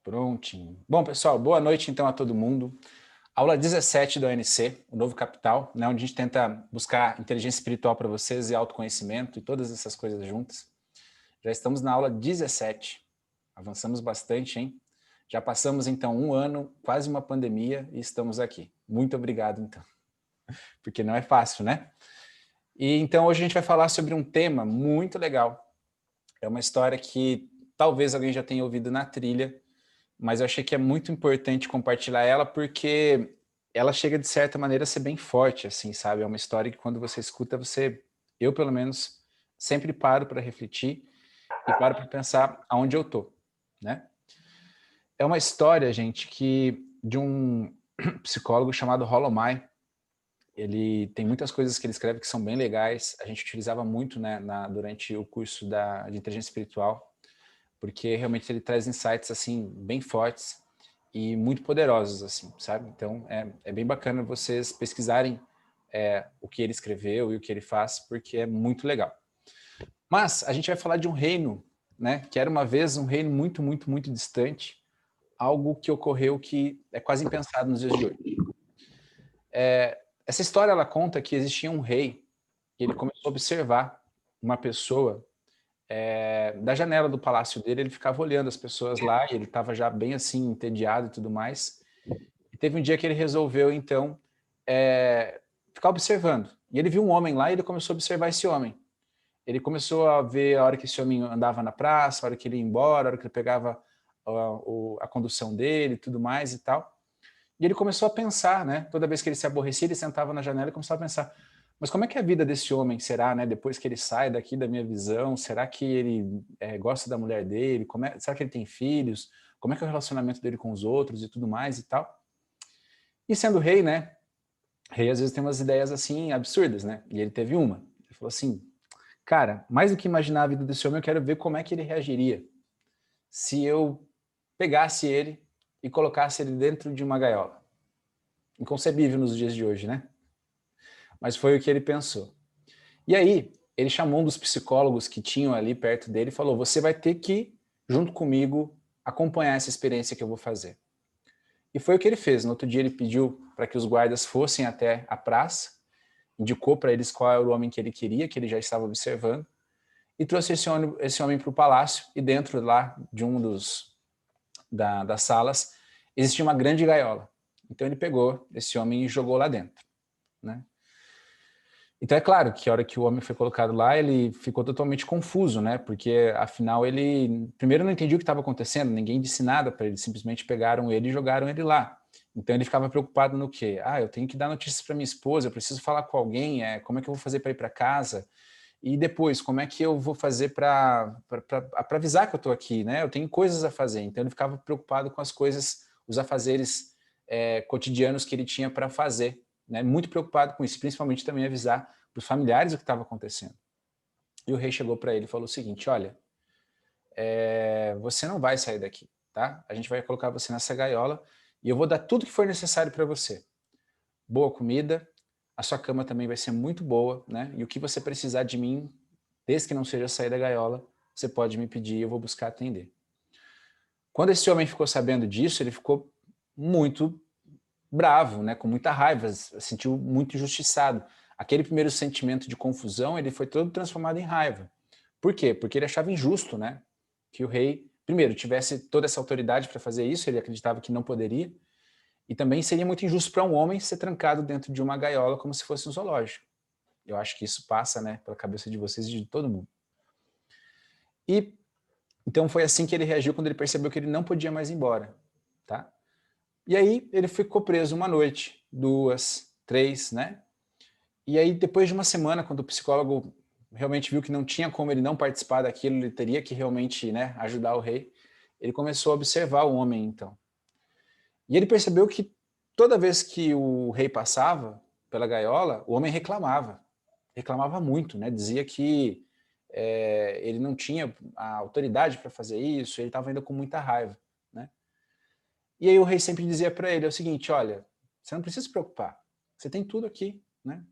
Prontinho. Bom, pessoal, boa noite então a todo mundo. Aula 17 da ONC, o Novo Capital, né, onde a gente tenta buscar inteligência espiritual para vocês e autoconhecimento e todas essas coisas juntas. Já estamos na aula 17, avançamos bastante, hein? Já passamos então um ano, quase uma pandemia e estamos aqui. Muito obrigado então, porque não é fácil, né? E então hoje a gente vai falar sobre um tema muito legal. É uma história que talvez alguém já tenha ouvido na trilha, mas eu achei que é muito importante compartilhar ela porque ela chega de certa maneira a ser bem forte, assim, sabe? É uma história que quando você escuta, eu pelo menos, sempre paro para refletir e paro para pensar aonde eu tô, né? É uma história, gente, de um psicólogo chamado Rollo May. Ele tem muitas coisas que ele escreve que são bem legais. A gente utilizava muito, né, durante o curso de inteligência espiritual, porque realmente ele traz insights assim bem fortes e muito poderosos, assim, sabe? Então é bem bacana vocês pesquisarem o que ele escreveu e o que ele faz, porque é muito legal. Mas a gente vai falar de um reino, né, que era uma vez um reino muito, muito, muito distante, algo que ocorreu que é quase impensado nos dias de hoje. Essa história ela conta que existia um rei e ele começou a observar uma pessoa da janela do palácio dele. Ele ficava olhando as pessoas lá e ele estava já bem assim, entediado e tudo mais. E teve um dia que ele resolveu, então, ficar observando. E ele viu um homem lá e ele começou a observar esse homem. Ele começou a ver a hora que esse homem andava na praça, a hora que ele ia embora, a hora que ele pegava a condução dele e tudo mais e tal. E ele começou a pensar, né? Toda vez que ele se aborrecia, ele sentava na janela e começava a pensar: mas como é que a vida desse homem será, né? Depois que ele sai daqui da minha visão, será que ele gosta da mulher dele? Será que ele tem filhos? Como é que é o relacionamento dele com os outros e tudo mais e tal? E sendo rei, né? Rei às vezes tem umas ideias assim absurdas, né? E ele teve uma. Ele falou assim: cara, mais do que imaginar a vida desse homem, eu quero ver como é que ele reagiria se eu pegasse ele e colocasse ele dentro de uma gaiola. Inconcebível nos dias de hoje, né? Mas foi o que ele pensou. E aí, ele chamou um dos psicólogos que tinham ali perto dele e falou: você vai ter que, junto comigo, acompanhar essa experiência que eu vou fazer. E foi o que ele fez. No outro dia ele pediu para que os guardas fossem até a praça, indicou para eles qual era o homem que ele queria, que ele já estava observando, e trouxe esse homem para o palácio, e dentro lá de das salas existia uma grande gaiola. Então ele pegou esse homem e jogou lá dentro, né? Então é claro que a hora que o homem foi colocado lá, ele ficou totalmente confuso, né? Porque afinal ele primeiro não entendia o que estava acontecendo, ninguém disse nada para ele, simplesmente pegaram ele e jogaram ele lá. Então ele ficava preocupado no quê? Ah, eu tenho que dar notícias para minha esposa, eu preciso falar com alguém, como é que eu vou fazer para ir para casa? E depois, como é que eu vou fazer para avisar que eu estou aqui, né? Eu tenho coisas a fazer. Então ele ficava preocupado com as coisas, os afazeres cotidianos que ele tinha para fazer, né? Muito preocupado com isso, principalmente também avisar para os familiares o que estava acontecendo. E o rei chegou para ele e falou o seguinte: olha, você não vai sair daqui, tá? A gente vai colocar você nessa gaiola e eu vou dar tudo que for necessário para você. Boa comida, a sua cama também vai ser muito boa, né? E o que você precisar de mim, desde que não seja sair da gaiola, você pode me pedir e eu vou buscar atender. Quando esse homem ficou sabendo disso, ele ficou muito bravo, né? Com muita raiva, se sentiu muito injustiçado. Aquele primeiro sentimento de confusão, ele foi todo transformado em raiva. Por quê? Porque ele achava injusto, né? Que o rei, primeiro, tivesse toda essa autoridade para fazer isso, ele acreditava que não poderia, e também seria muito injusto para um homem ser trancado dentro de uma gaiola como se fosse um zoológico. Eu acho que isso passa, né, pela cabeça de vocês e de todo mundo. E então foi assim que ele reagiu quando ele percebeu que ele não podia mais ir embora, tá? E aí ele ficou preso uma noite, duas, três, né? E aí depois de uma semana, quando o psicólogo realmente viu que não tinha como ele não participar daquilo, ele teria que realmente, né, ajudar o rei, ele começou a observar o homem, então. E ele percebeu que toda vez que o rei passava pela gaiola, o homem reclamava. Reclamava muito, né? Dizia que ele não tinha a autoridade para fazer isso, ele estava ainda com muita raiva, né? E aí o rei sempre dizia para ele: é o seguinte, olha, você não precisa se preocupar, você tem tudo aqui, né?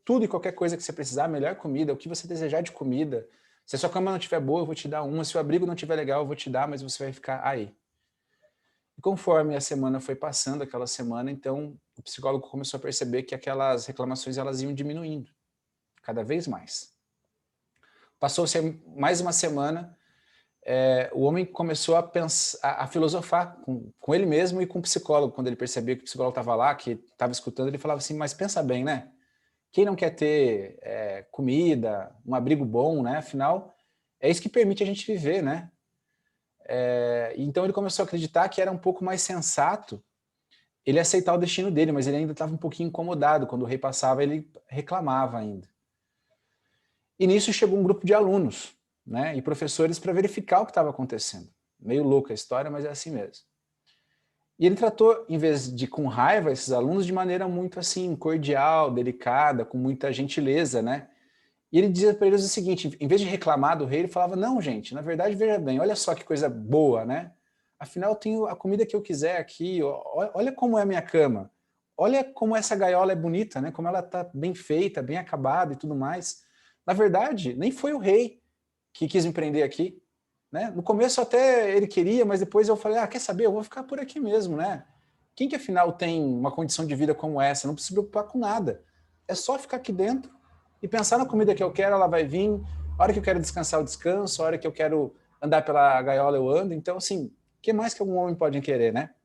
Tudo e qualquer coisa que você precisar, melhor comida, o que você desejar de comida, Se a sua cama não estiver boa, eu vou te dar uma. Se o abrigo não estiver legal, eu vou te dar, mas você vai ficar aí. E conforme a semana foi passando, aquela semana, então o psicólogo começou a perceber que aquelas reclamações elas iam diminuindo, cada vez mais. Passou-se mais uma semana, o homem começou a pensar, a filosofar com ele mesmo e com o psicólogo. Quando ele percebia que o psicólogo estava lá, que estava escutando, ele falava assim, mas pensa bem, né? Quem não quer ter comida, um abrigo bom, né? Afinal, é isso que permite a gente viver, né? Então ele começou a acreditar que era um pouco mais sensato ele aceitar o destino dele, mas ele ainda estava um pouquinho incomodado. Quando o rei passava, ele reclamava ainda. E nisso chegou um grupo de alunos, né, e professores para verificar o que estava acontecendo. Meio louca a história, mas é assim mesmo. E ele tratou, em vez de com raiva, esses alunos de maneira muito assim, cordial, delicada, com muita gentileza, né? E ele dizia para eles o seguinte, em vez de reclamar do rei, ele falava, não, gente, na verdade, veja bem, olha só que coisa boa, né? Afinal, eu tenho a comida que eu quiser aqui, olha como é a minha cama, olha como essa gaiola é bonita, né? Como ela está bem feita, bem acabada e tudo mais. Na verdade, nem foi o rei que quis me prender aqui, né? No começo até ele queria, mas depois eu falei, quer saber, eu vou ficar por aqui mesmo, né? Quem que afinal tem uma condição de vida como essa? Não precisa se preocupar com nada. É só ficar aqui dentro e pensar na comida que eu quero, ela vai vir. A hora que eu quero descansar, eu descanso. A hora que eu quero andar pela gaiola, eu ando. Então, assim, o que mais que algum homem pode querer, né?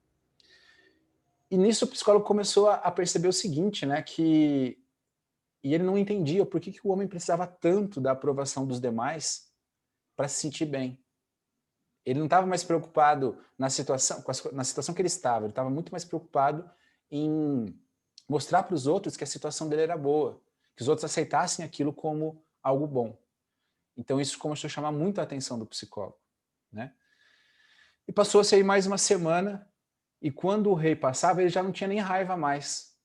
E nisso o psicólogo começou a perceber o seguinte, né? E ele não entendia por que o homem precisava tanto da aprovação dos demais para se sentir bem. Ele não estava mais preocupado na situação, na situação que ele estava muito mais preocupado em mostrar para os outros que a situação dele era boa, que os outros aceitassem aquilo como algo bom. Então isso começou a chamar muito a atenção do psicólogo, né? E passou-se aí mais uma semana, e quando o rei passava, ele já não tinha nem raiva mais.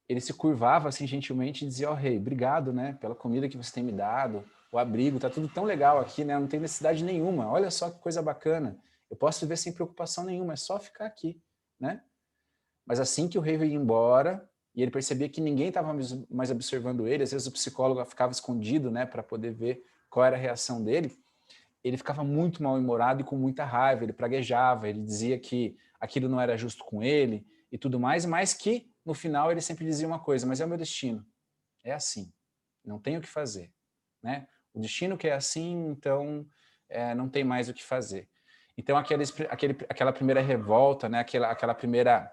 Ele se curvava assim gentilmente e dizia, rei, obrigado, né, pela comida que você tem me dado, o abrigo, tá tudo tão legal aqui, né, não tem necessidade nenhuma, olha só que coisa bacana, eu posso viver sem preocupação nenhuma, é só ficar aqui, né? Mas assim que o rei ia embora, e ele percebia que ninguém estava mais observando ele, às vezes o psicólogo ficava escondido, né, para poder ver qual era a reação dele, ele ficava muito mal-humorado e com muita raiva, ele praguejava, ele dizia que aquilo não era justo com ele e tudo mais, mas que no final ele sempre dizia uma coisa, mas é o meu destino, é assim, não tenho o que fazer, né? O destino que é assim, então não tem mais o que fazer. Então aquela primeira revolta, né? aquela primeira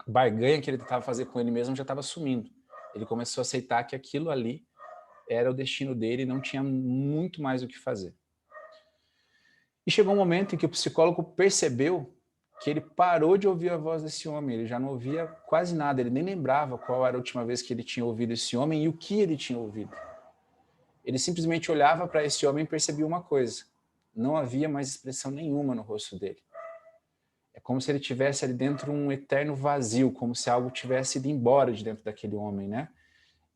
barganha que ele tentava fazer com ele mesmo já estava sumindo. Ele começou a aceitar que aquilo ali era o destino dele e não tinha muito mais o que fazer. E chegou um momento em que o psicólogo percebeu que ele parou de ouvir a voz desse homem, ele já não ouvia quase nada, ele nem lembrava qual era a última vez que ele tinha ouvido esse homem e o que ele tinha ouvido. Ele simplesmente olhava para esse homem e percebia uma coisa, não havia mais expressão nenhuma no rosto dele. É como se ele tivesse ali dentro um eterno vazio, como se algo tivesse ido embora de dentro daquele homem, né?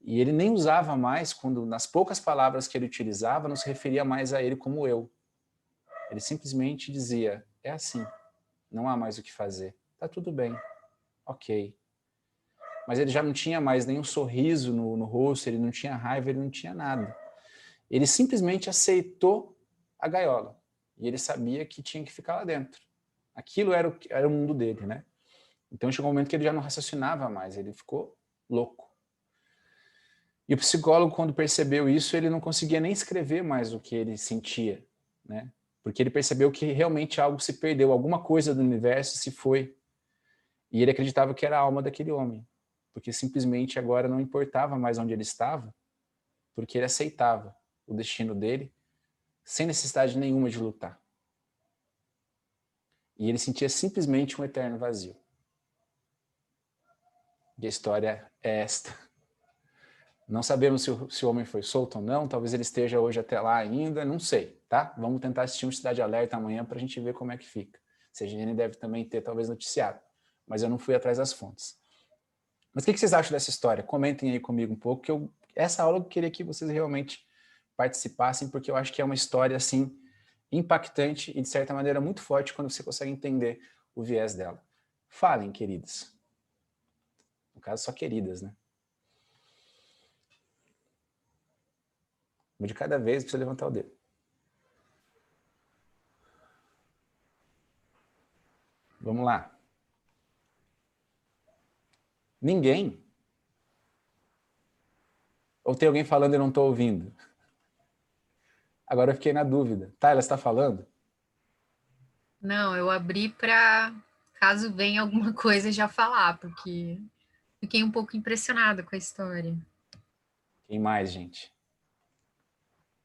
E ele nem usava mais, quando nas poucas palavras que ele utilizava, não se referia mais a ele como eu. Ele simplesmente dizia, é assim, não há mais o que fazer, tá tudo bem, ok. Mas ele já não tinha mais nenhum sorriso no rosto, ele não tinha raiva, ele não tinha nada. Ele simplesmente aceitou a gaiola, e ele sabia que tinha que ficar lá dentro. Aquilo era o mundo dele, né? Então chegou um momento que ele já não raciocinava mais, ele ficou louco. E o psicólogo, quando percebeu isso, ele não conseguia nem escrever mais o que ele sentia, né? Porque ele percebeu que realmente algo se perdeu, alguma coisa do universo se foi. E ele acreditava que era a alma daquele homem, porque simplesmente agora não importava mais onde ele estava, porque ele aceitava o destino dele, sem necessidade nenhuma de lutar. E ele sentia simplesmente um eterno vazio. E a história é esta. Não sabemos se o homem foi solto ou não, talvez ele esteja hoje até lá ainda, não sei, tá? Vamos tentar assistir um Cidade Alerta amanhã para a gente ver como é que fica. A CGN deve também ter, talvez, noticiado, mas eu não fui atrás das fontes. Mas o que vocês acham dessa história? Comentem aí comigo um pouco, que essa aula eu queria que vocês realmente participassem, porque eu acho que é uma história, assim, impactante e, de certa maneira, muito forte quando você consegue entender o viés dela. Falem, queridas. No caso, só queridas, né? Uma de cada vez, precisa levantar o dedo. Vamos lá. Ninguém? Ou tem alguém falando e eu não estou ouvindo? Agora eu fiquei na dúvida. Tá, ela está falando? Não, eu abri para caso venha alguma coisa já falar, porque fiquei um pouco impressionada com a história. Quem mais, gente?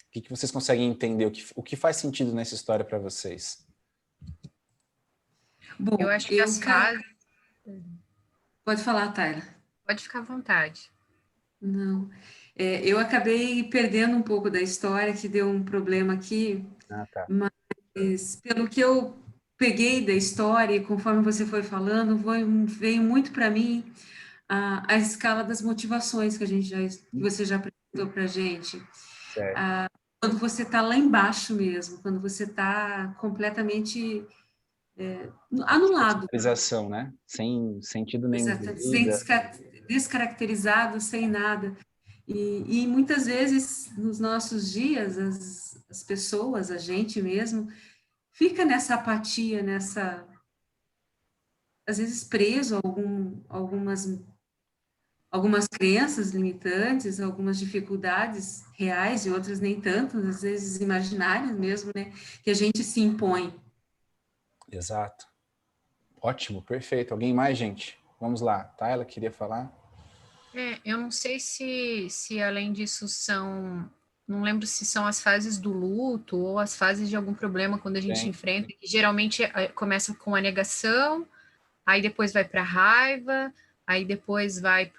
O que vocês conseguem entender? O que faz sentido nessa história para vocês? Bom, Eu acho que as fases... Pode falar, Tayla. Pode ficar à vontade. Não. Eu acabei perdendo um pouco da história, que deu um problema aqui. Ah, tá. Mas pelo que eu peguei da história, e conforme você foi falando, veio muito para mim a escala das motivações que você já apresentou para a gente. Certo. Quando você está lá embaixo mesmo, quando você está completamente anulado. Descaracterização, né? Sem sentido nenhum de Exato, sem vida. descaracterizado, sem nada. E muitas vezes, nos nossos dias, as pessoas, a gente mesmo, fica nessa apatia, às vezes preso a algumas crenças limitantes, algumas dificuldades reais e outras nem tanto, às vezes imaginárias mesmo, né, que a gente se impõe. Exato. Ótimo, perfeito. Alguém mais, gente? Vamos lá. Tá, ela queria falar? Eu não sei se além disso não lembro se são as fases do luto ou as fases de algum problema quando a gente enfrenta, que geralmente começa com a negação, aí depois vai para a raiva, aí depois vai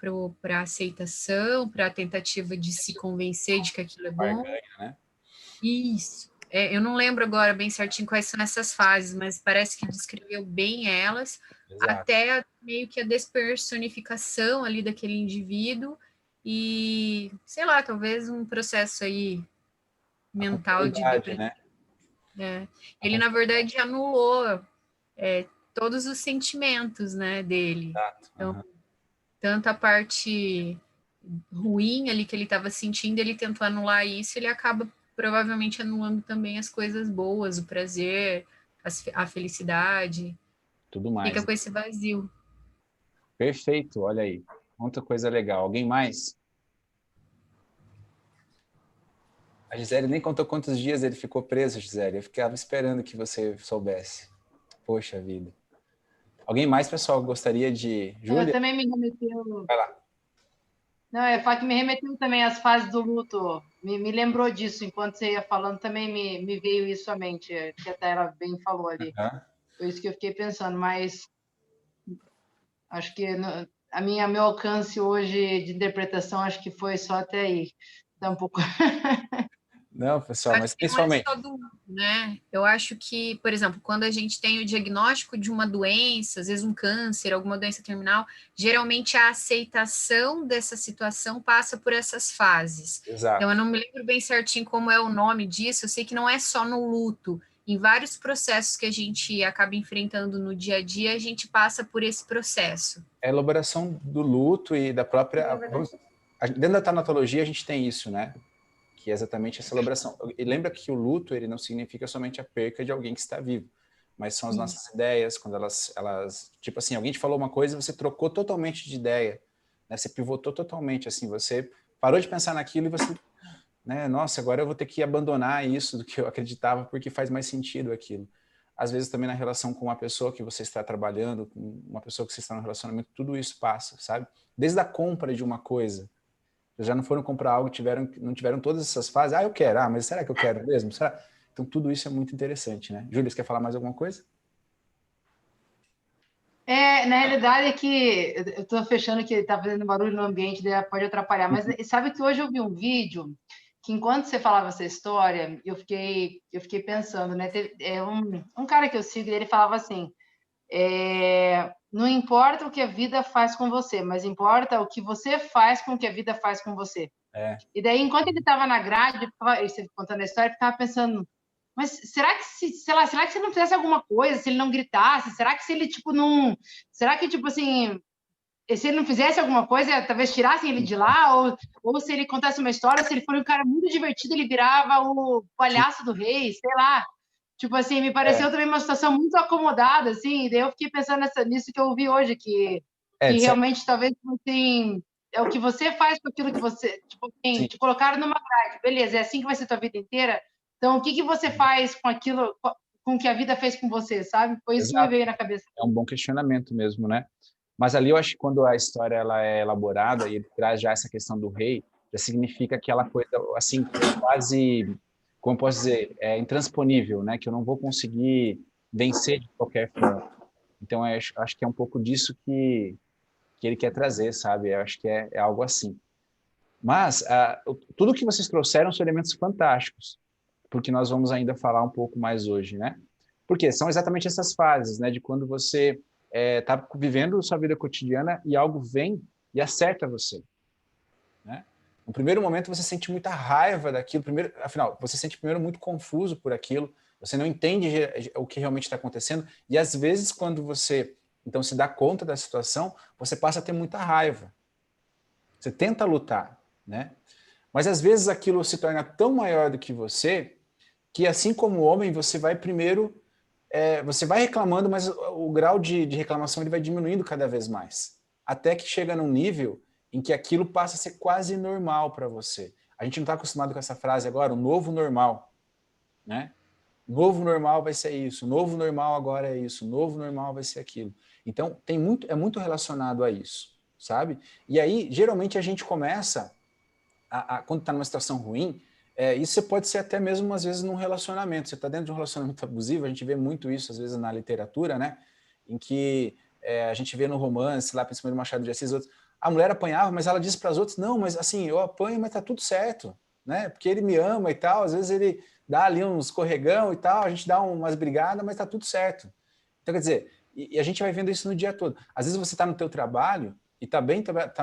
para a aceitação, para a tentativa de se convencer de que aquilo é bom. Barganha, né? Isso. Eu não lembro agora bem certinho quais são essas fases, mas parece que descreveu bem elas, Exato. até meio que a despersonificação ali daquele indivíduo e, sei lá, talvez um processo aí mental de depressão. Né? Ele, na verdade, anulou todos os sentimentos, né, dele. Exato. Então, tanto a parte ruim ali que ele estava sentindo, ele tentou anular isso, ele acaba provavelmente anulando também as coisas boas, o prazer, a felicidade. Tudo mais. Fica com esse vazio. Perfeito, olha aí. Muita coisa legal. Alguém mais? A Gisele nem contou quantos dias ele ficou preso, Gisele. Eu ficava esperando que você soubesse. Poxa vida. Alguém mais, pessoal, gostaria de... Júlia? Também me remeteu... Vai lá. Não, eu falo que me remeteu também às fases do luto. Me lembrou disso, enquanto você ia falando, também me veio isso à mente, que até ela bem falou ali. Foi isso que eu fiquei pensando, mas acho que meu alcance hoje de interpretação, acho que foi só até aí. Tá um pouco... Não, pessoal, mas principalmente... Não é só do, né? Eu acho que, por exemplo, quando a gente tem o diagnóstico de uma doença, às vezes um câncer, alguma doença terminal, geralmente a aceitação dessa situação passa por essas fases. Exato. Então, eu não me lembro bem certinho como é o nome disso, eu sei que não é só no luto. Em vários processos que a gente acaba enfrentando no dia a dia, a gente passa por esse processo. É a elaboração do luto e da própria... Dentro da tanatologia, a gente tem isso, né? Que é exatamente a celebração. E lembra que o luto, ele não significa somente a perca de alguém que está vivo, mas são as nossas ideias, quando elas... Tipo assim, alguém te falou uma coisa e você trocou totalmente de ideia, né? Você pivotou totalmente, assim, você parou de pensar naquilo e você... Né? Nossa, agora eu vou ter que abandonar isso do que eu acreditava porque faz mais sentido aquilo. Às vezes também na relação com uma pessoa que você está trabalhando, com uma pessoa que você está no relacionamento, tudo isso passa, sabe? Desde a compra de uma coisa, já não foram comprar algo, não tiveram todas essas fases. Eu quero. Mas será que eu quero mesmo? Será? Então, tudo isso é muito interessante, né? Júlia, você quer falar mais alguma coisa? Na realidade é que eu estou fechando que está fazendo barulho no ambiente, daí pode atrapalhar. Mas sabe que hoje eu vi um vídeo que, enquanto você falava essa história, eu fiquei pensando, né? Um cara que eu sigo, ele falava assim, não importa o que a vida faz com você, mas importa o que você faz com o que a vida faz com você. E daí, enquanto ele estava na grade, você contando a história, eu ficava pensando, mas será que será que se ele não fizesse alguma coisa, se ele não gritasse, será que se ele, será que, assim, se ele não fizesse alguma coisa, talvez tirassem ele de lá, ou se ele contasse uma história, se ele for um cara muito divertido, ele virava o palhaço do rei, sei lá. Tipo assim, me pareceu também uma situação muito acomodada, assim, e daí eu fiquei pensando nisso que eu ouvi hoje, que realmente talvez, assim, é o que você faz com aquilo que você, tipo assim, te colocaram numa grade, beleza, é assim que vai ser tua vida inteira? Então, o que você faz com aquilo, com o que a vida fez com você, sabe? Foi isso que me veio na cabeça. É um bom questionamento mesmo, né? Mas ali eu acho que quando a história ela é elaborada e ele traz já essa questão do rei, já significa aquela coisa, assim, quase, como eu posso dizer, intransponível, né? Que eu não vou conseguir vencer de qualquer forma. Então, eu acho que é um pouco disso que ele quer trazer, sabe? Eu acho que é algo assim. Mas tudo que vocês trouxeram são elementos fantásticos, porque nós vamos ainda falar um pouco mais hoje, né? Porque são exatamente essas fases, né? De quando você está vivendo sua vida cotidiana e algo vem e acerta você, né? No primeiro momento você sente muita raiva daquilo, afinal, você sente primeiro muito confuso por aquilo, você não entende o que realmente está acontecendo, e às vezes quando você então se dá conta da situação, você passa a ter muita raiva. Você tenta lutar, né? Mas às vezes aquilo se torna tão maior do que você, que assim como homem, você vai primeiro, você vai reclamando, mas o grau de reclamação ele vai diminuindo cada vez mais. Até que chega num nível em que aquilo passa a ser quase normal para você. A gente não está acostumado com essa frase agora, o novo normal, né? Novo normal vai ser isso, novo normal agora é isso, novo normal vai ser aquilo. Então, é muito relacionado a isso, sabe? E aí, geralmente, a gente começa, quando está numa situação ruim, isso pode ser até mesmo, às vezes, num relacionamento. Você está dentro de um relacionamento abusivo, a gente vê muito isso, às vezes, na literatura, né? Em que a gente vê no romance, lá principalmente no Machado de Assis, a mulher apanhava, mas ela diz para as outras, não, mas assim, eu apanho, mas tá tudo certo, né? Porque ele me ama e tal, às vezes ele dá ali uns escorregão e tal, a gente dá umas brigadas, mas tá tudo certo. Então, quer dizer, e a gente vai vendo isso no dia todo. Às vezes você está no teu trabalho e tá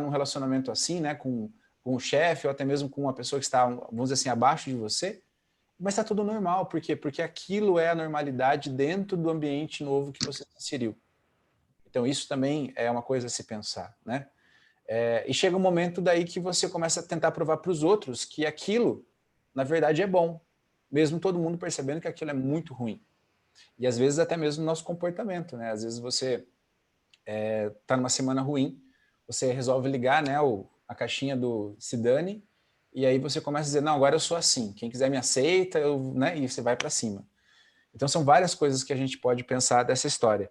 num relacionamento assim, né, com o chefe ou até mesmo com uma pessoa que está, vamos dizer assim, abaixo de você, mas está tudo normal. Por quê? Porque aquilo é a normalidade dentro do ambiente novo que você se inseriu. Então, isso também é uma coisa a se pensar, né? E chega um momento daí que você começa a tentar provar para os outros que aquilo, na verdade, é bom, mesmo todo mundo percebendo que aquilo é muito ruim. E às vezes até mesmo no nosso comportamento, né? Às vezes você está numa semana ruim, você resolve ligar, né, a caixinha do Se Dane, e aí você começa a dizer, não, agora eu sou assim, quem quiser me aceita, né, e você vai para cima. Então são várias coisas que a gente pode pensar dessa história.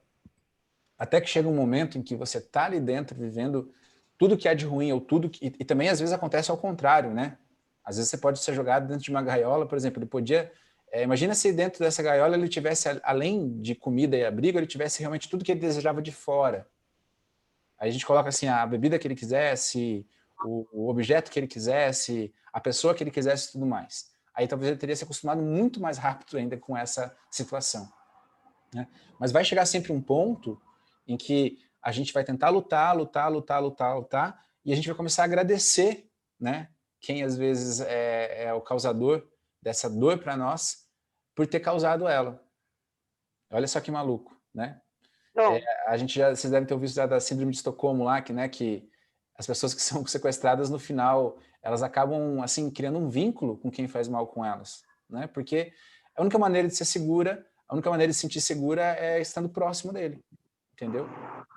Até que chega um momento em que você está ali dentro, vivendo tudo que há de ruim, ou tudo que... E também às vezes acontece ao contrário, né? Às vezes você pode ser jogado dentro de uma gaiola, por exemplo, ele podia... imagina se dentro dessa gaiola ele tivesse, além de comida e abrigo, ele tivesse realmente tudo que ele desejava de fora. Aí a gente coloca assim, a bebida que ele quisesse, o objeto que ele quisesse, a pessoa que ele quisesse e tudo mais. Aí talvez ele teria se acostumado muito mais rápido ainda com essa situação, né? Mas vai chegar sempre um ponto em que a gente vai tentar lutar, e a gente vai começar a agradecer, né, quem às vezes é o causador dessa dor para nós, por ter causado ela. Olha só que maluco, né? A gente vocês devem ter ouvido já da síndrome de Estocolmo lá, que, né, que as pessoas que são sequestradas no final, elas acabam assim criando um vínculo com quem faz mal com elas, né? Porque a única maneira de ser segura, a única maneira de se sentir segura é estando próximo dele, entendeu?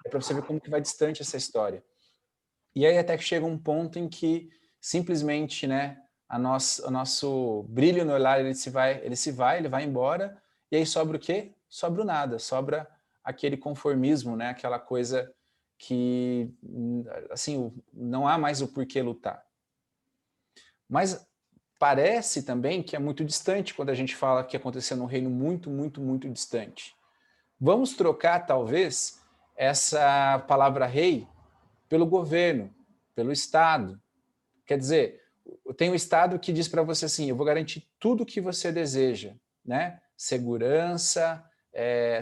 É para você ver como que vai distante essa história. E aí até que chega um ponto em que simplesmente, né, o nosso brilho no olhar ele vai embora, e aí sobra o quê? Sobra o nada, sobra aquele conformismo, né, aquela coisa que, assim, não há mais o porquê lutar. Mas parece também que é muito distante quando a gente fala que aconteceu num reino muito, muito, muito distante. Vamos trocar, talvez, essa palavra rei pelo governo, pelo Estado. Quer dizer, tem um Estado que diz para você assim, eu vou garantir tudo o que você deseja, né? Segurança,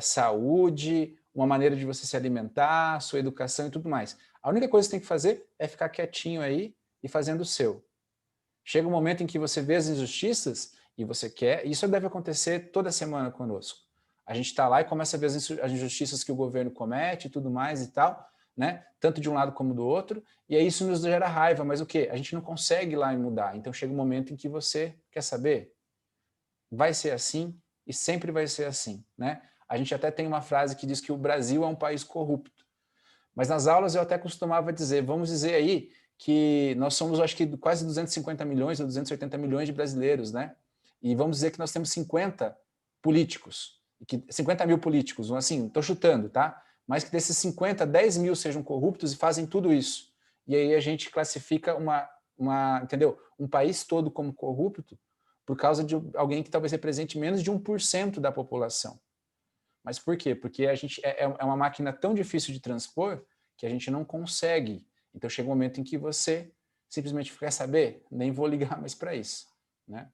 saúde, uma maneira de você se alimentar, sua educação e tudo mais. A única coisa que você tem que fazer é ficar quietinho aí e fazendo o seu. Chega um momento em que você vê as injustiças e você quer, e isso deve acontecer toda semana conosco. A gente está lá e começa a ver as injustiças que o governo comete e tudo mais e tal, né? Tanto de um lado como do outro, e aí isso nos gera raiva, mas o quê? A gente não consegue ir lá e mudar. Então chega um momento em que você quer saber, vai ser assim e sempre vai ser assim, né? A gente até tem uma frase que diz que o Brasil é um país corrupto. Mas nas aulas eu até costumava dizer, vamos dizer aí que nós somos, acho que quase 250 milhões ou 280 milhões de brasileiros, né? E vamos dizer que nós temos 50 políticos, 50 mil políticos, assim, estou chutando, tá? Mas que desses 50, 10 mil sejam corruptos e fazem tudo isso. E aí a gente classifica entendeu? Um país todo como corrupto por causa de alguém que talvez represente menos de 1% da população. Mas por quê? Porque a gente é uma máquina tão difícil de transpor que a gente não consegue. Então chega um momento em que você simplesmente quer saber, nem vou ligar mais para isso, né?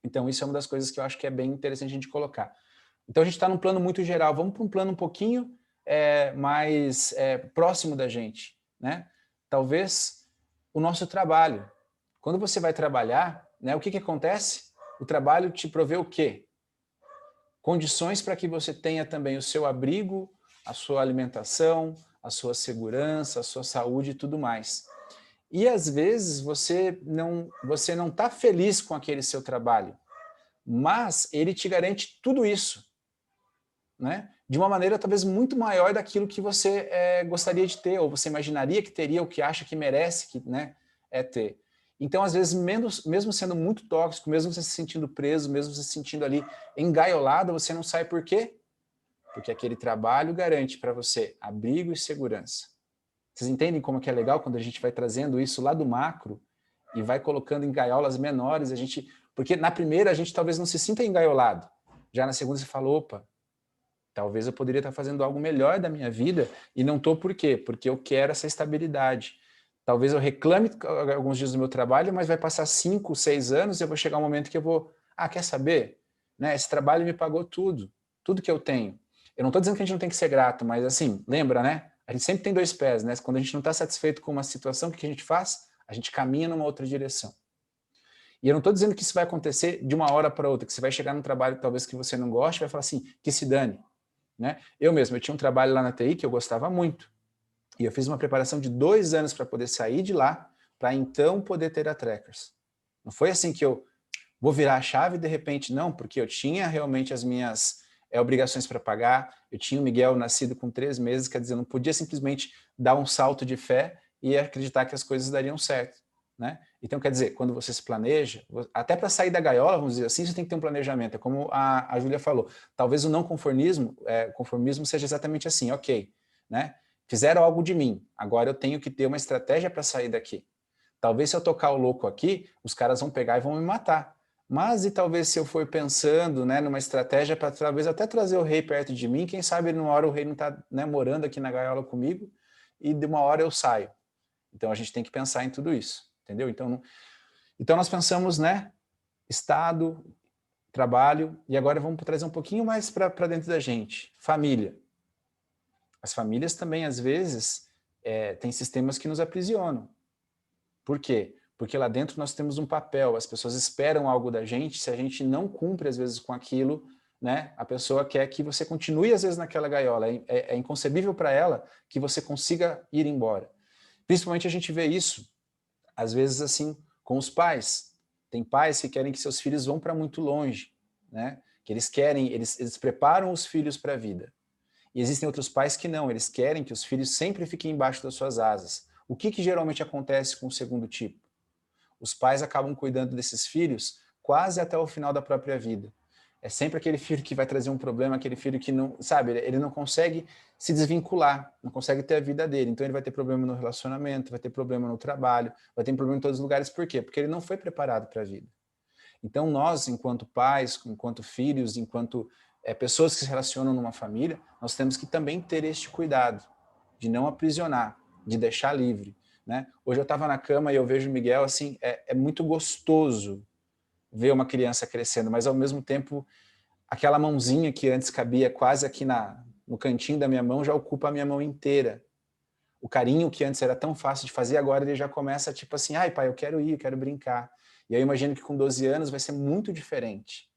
Então isso é uma das coisas que eu acho que é bem interessante a gente colocar. Então a gente está num plano muito geral, vamos para um plano um pouquinho mais próximo da gente, né? Talvez o nosso trabalho. Quando você vai trabalhar, né, o que acontece? O trabalho te provê o quê? Condições para que você tenha também o seu abrigo, a sua alimentação, a sua segurança, a sua saúde e tudo mais. E às vezes você não está feliz com aquele seu trabalho, mas ele te garante tudo isso, né? De uma maneira talvez muito maior daquilo que você gostaria de ter, ou você imaginaria que teria, ou que acha que merece né, ter. Então, às vezes, mesmo sendo muito tóxico, mesmo você se sentindo preso, mesmo você se sentindo ali engaiolado, você não sai por quê? Porque aquele trabalho garante para você abrigo e segurança. Vocês entendem como que é legal quando a gente vai trazendo isso lá do macro e vai colocando em gaiolas menores, porque na primeira a gente talvez não se sinta engaiolado. Já na segunda você fala, opa, talvez eu poderia estar fazendo algo melhor da minha vida e não estou por quê? Porque eu quero essa estabilidade. Talvez eu reclame alguns dias do meu trabalho, mas vai passar 5, 6 anos e eu vou chegar um momento que eu vou... quer saber? Né? Esse trabalho me pagou tudo que eu tenho. Eu não estou dizendo que a gente não tem que ser grato, mas assim, lembra, né? A gente sempre tem dois pés, né? Quando a gente não está satisfeito com uma situação, o que a gente faz? A gente caminha numa outra direção. E eu não estou dizendo que isso vai acontecer de uma hora para outra, que você vai chegar num trabalho talvez que você não goste e vai falar assim, que se dane. Né? Eu tinha um trabalho lá na TI que eu gostava muito. E eu fiz uma preparação de 2 anos para poder sair de lá, para então poder ter a Trackers. Não foi assim que eu vou virar a chave de repente, não, porque eu tinha realmente as minhas obrigações para pagar, eu tinha o Miguel nascido com 3 meses, quer dizer, eu não podia simplesmente dar um salto de fé e acreditar que as coisas dariam certo. Né? Então, quer dizer, quando você se planeja, até para sair da gaiola, vamos dizer assim, você tem que ter um planejamento. É como a Júlia falou, talvez o não conformismo seja exatamente assim, ok, né? Fizeram algo de mim, agora eu tenho que ter uma estratégia para sair daqui. Talvez se eu tocar o louco aqui, os caras vão pegar e vão me matar. Mas e talvez se eu for pensando, né, numa estratégia para talvez até trazer o rei perto de mim, quem sabe numa hora o rei não está, né, morando aqui na gaiola comigo e de uma hora eu saio. Então a gente tem que pensar em tudo isso. Entendeu? Então nós pensamos, né, Estado, trabalho, e agora vamos trazer um pouquinho mais para dentro da gente, família. As famílias também, às vezes, têm sistemas que nos aprisionam. Por quê? Porque lá dentro nós temos um papel, as pessoas esperam algo da gente, se a gente não cumpre, às vezes, com aquilo, né, a pessoa quer que você continue, às vezes, naquela gaiola. É inconcebível para ela que você consiga ir embora. Principalmente a gente vê isso às vezes assim, com os pais. Tem pais que querem que seus filhos vão para muito longe, né? Que eles preparam os filhos para a vida. E existem outros pais que não, eles querem que os filhos sempre fiquem embaixo das suas asas. O que geralmente acontece com o segundo tipo? Os pais acabam cuidando desses filhos quase até o final da própria vida. É sempre aquele filho que vai trazer um problema, aquele filho que não, sabe, ele não consegue se desvincular, não consegue ter a vida dele. Então ele vai ter problema no relacionamento, vai ter problema no trabalho, vai ter problema em todos os lugares. Por quê? Porque ele não foi preparado para a vida. Então nós, enquanto pais, enquanto filhos, enquanto pessoas que se relacionam numa família, nós temos que também ter este cuidado de não aprisionar, de deixar livre. Né? Hoje eu estava na cama e eu vejo o Miguel, assim, é muito gostoso ver uma criança crescendo, mas ao mesmo tempo aquela mãozinha que antes cabia quase aqui no cantinho da minha mão já ocupa a minha mão inteira. O carinho que antes era tão fácil de fazer, agora ele já começa tipo assim, ai pai, eu quero ir, eu quero brincar. E aí eu imagino que com 12 anos vai ser muito diferente.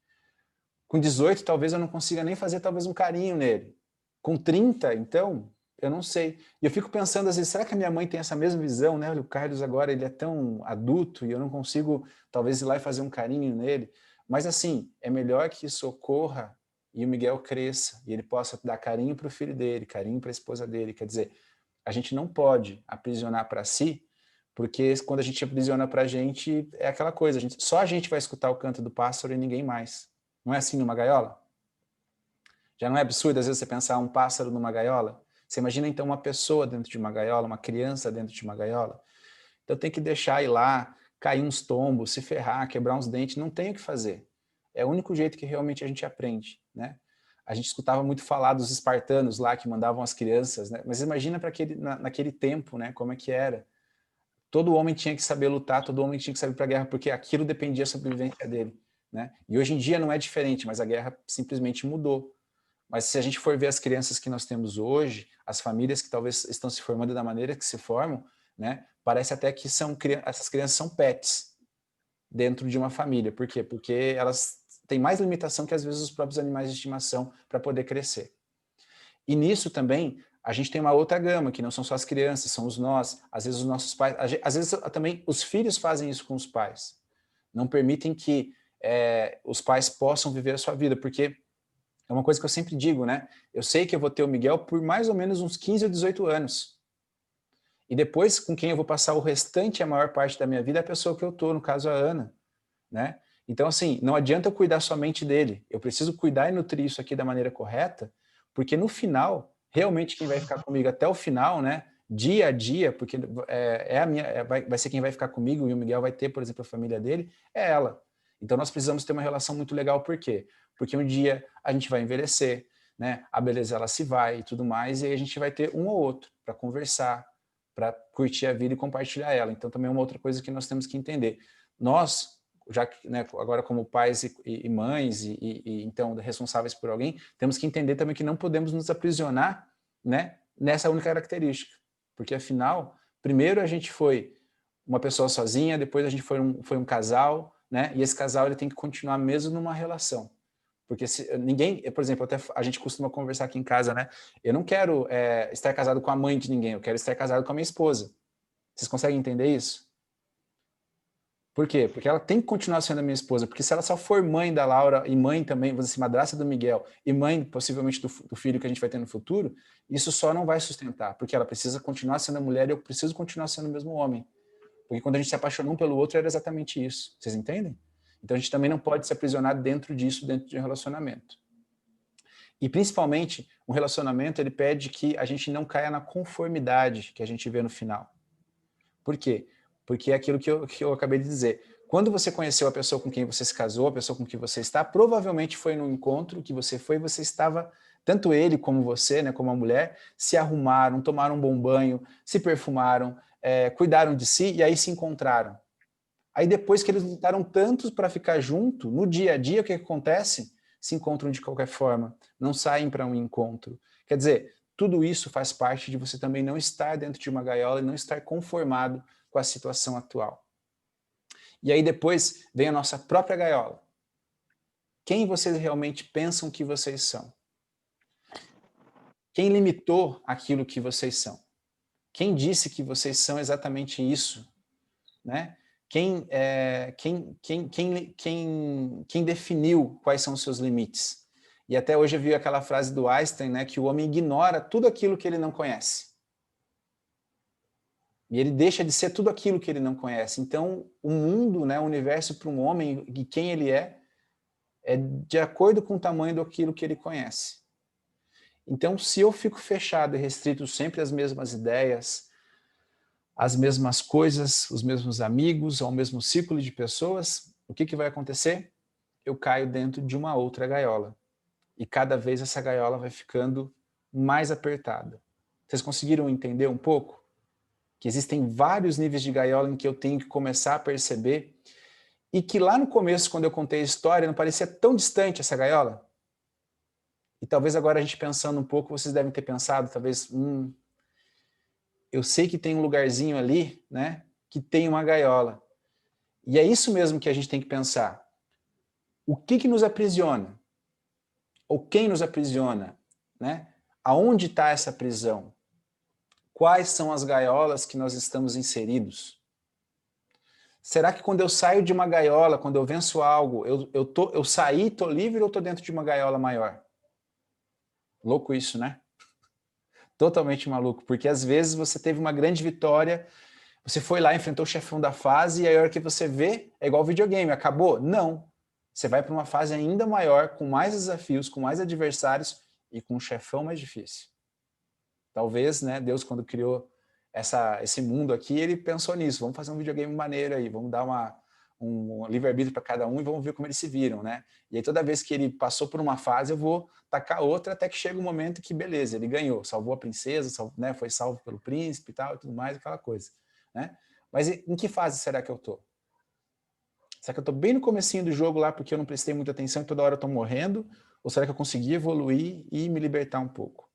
Com 18 talvez eu não consiga nem fazer talvez um carinho nele. Com 30, então, eu não sei. E eu fico pensando às vezes, será que a minha mãe tem essa mesma visão, né? O Carlos agora ele é tão adulto e eu não consigo talvez ir lá e fazer um carinho nele. Mas assim, é melhor que isso ocorra e o Miguel cresça, e ele possa dar carinho para o filho dele, carinho para a esposa dele. Quer dizer, a gente não pode aprisionar para si, porque quando a gente aprisiona para a gente, é aquela coisa, só a gente vai escutar o canto do pássaro e ninguém mais. Não é assim numa gaiola? Já não é absurdo, às vezes, você pensar um pássaro numa gaiola? Você imagina, então, uma pessoa dentro de uma gaiola, uma criança dentro de uma gaiola? Então tem que deixar ir lá, cair uns tombos, se ferrar, quebrar uns dentes, não tem o que fazer. É o único jeito que realmente a gente aprende, né? A gente escutava muito falar dos espartanos lá, que mandavam as crianças, né? Mas imagina naquele tempo, né? Como é que era. Todo homem tinha que saber lutar, todo homem tinha que saber ir para a guerra, porque aquilo dependia da sobrevivência dele, né? E hoje em dia não é diferente, mas a guerra simplesmente mudou. Mas se a gente for ver as crianças que nós temos hoje, as famílias que talvez estão se formando da maneira que se formam, né? Parece até que essas crianças são pets dentro de uma família. Por quê? Porque elas têm mais limitação que às vezes os próprios animais de estimação para poder crescer. E nisso também a gente tem uma outra gama, que não são só as crianças, são os nós, às vezes os nossos pais, às vezes também os filhos fazem isso com os pais. Não permitem que os pais possam viver a sua vida, porque é uma coisa que eu sempre digo, né? Eu sei que eu vou ter o Miguel por mais ou menos uns 15 ou 18 anos. E depois, com quem eu vou passar o restante, a maior parte da minha vida, é a pessoa que eu tô, no caso a Ana, né? Então, assim, não adianta eu cuidar somente dele. Eu preciso cuidar e nutrir isso aqui da maneira correta, porque no final, realmente quem vai ficar comigo até o final, né? Dia a dia, porque vai ser quem vai ficar comigo, e o Miguel vai ter, por exemplo, a família dele, é ela. Então nós precisamos ter uma relação muito legal, por quê? Porque um dia a gente vai envelhecer, né? A beleza ela se vai e tudo mais, e aí a gente vai ter um ou outro para conversar, para curtir a vida e compartilhar ela. Então também é uma outra coisa que nós temos que entender. Nós, já que, né, agora como pais e mães e então responsáveis por alguém, temos que entender também que não podemos nos aprisionar, né, nessa única característica. Porque afinal, primeiro a gente foi uma pessoa sozinha, depois a gente foi um casal, né, e esse casal ele tem que continuar mesmo numa relação. Porque se ninguém, por exemplo, até a gente costuma conversar aqui em casa, né? Eu não quero estar casado com a mãe de ninguém, eu quero estar casado com a minha esposa. Vocês conseguem entender isso? Por quê? Porque ela tem que continuar sendo a minha esposa, porque se ela só for mãe da Laura e mãe também, vamos dizer, madrasta do Miguel, e mãe possivelmente do filho que a gente vai ter no futuro, isso só não vai sustentar, porque ela precisa continuar sendo a mulher e eu preciso continuar sendo o mesmo homem. Porque quando a gente se apaixonou um pelo outro era exatamente isso. Vocês entendem? Então a gente também não pode se aprisionar dentro disso, dentro de um relacionamento. E principalmente, um relacionamento ele pede que a gente não caia na conformidade que a gente vê no final. Por quê? Porque é aquilo que eu acabei de dizer. Quando você conheceu a pessoa com quem você se casou, a pessoa com quem você está, provavelmente foi num encontro que você foi, você estava, tanto ele como você, né, como a mulher, se arrumaram, tomaram um bom banho, se perfumaram, cuidaram de si e aí se encontraram. Aí depois que eles lutaram tanto para ficar junto, no dia a dia, o que acontece? Se encontram de qualquer forma, não saem para um encontro. Quer dizer, tudo isso faz parte de você também não estar dentro de uma gaiola e não estar conformado com a situação atual. E aí depois vem a nossa própria gaiola. Quem vocês realmente pensam que vocês são? Quem limitou aquilo que vocês são? Quem disse que vocês são exatamente isso? Né? Quem definiu quais são os seus limites? E até hoje eu vi aquela frase do Einstein, né, que o homem ignora tudo aquilo que ele não conhece. E ele deixa de ser tudo aquilo que ele não conhece. Então, o mundo, né, o universo para um homem, e quem ele é de acordo com o tamanho daquilo que ele conhece. Então, se eu fico fechado e restrito sempre às mesmas ideias, as mesmas coisas, os mesmos amigos, ao mesmo círculo de pessoas, o que vai acontecer? Eu caio dentro de uma outra gaiola. E cada vez essa gaiola vai ficando mais apertada. Vocês conseguiram entender um pouco? Que existem vários níveis de gaiola em que eu tenho que começar a perceber e que lá no começo, quando eu contei a história, não parecia tão distante essa gaiola? E talvez agora a gente pensando um pouco, vocês devem ter pensado, talvez, eu sei que tem um lugarzinho ali, né, que tem uma gaiola. E é isso mesmo que a gente tem que pensar. O que nos aprisiona? Ou quem nos aprisiona? Né? Aonde está essa prisão? Quais são as gaiolas que nós estamos inseridos? Será que quando eu saio de uma gaiola, quando eu venço algo, eu saí, estou livre ou estou dentro de uma gaiola maior? Louco isso, né? Totalmente maluco, porque às vezes você teve uma grande vitória, você foi lá, enfrentou o chefão da fase, e aí a hora que você vê, é igual videogame, acabou? Não. Você vai para uma fase ainda maior, com mais desafios, com mais adversários e com um chefão mais difícil. Talvez, né, Deus, quando criou esse mundo aqui, ele pensou nisso, vamos fazer um videogame maneiro aí, vamos dar um livre-arbítrio para cada um e vamos ver como eles se viram, né? E aí toda vez que ele passou por uma fase, eu vou tacar outra até que chega um momento que, beleza, ele ganhou, salvou a princesa, né, foi salvo pelo príncipe e tal, e tudo mais, aquela coisa, né? Mas em que fase será que eu tô? Será que eu tô bem no comecinho do jogo lá porque eu não prestei muita atenção e toda hora eu tô morrendo? Ou será que eu consegui evoluir e me libertar um pouco?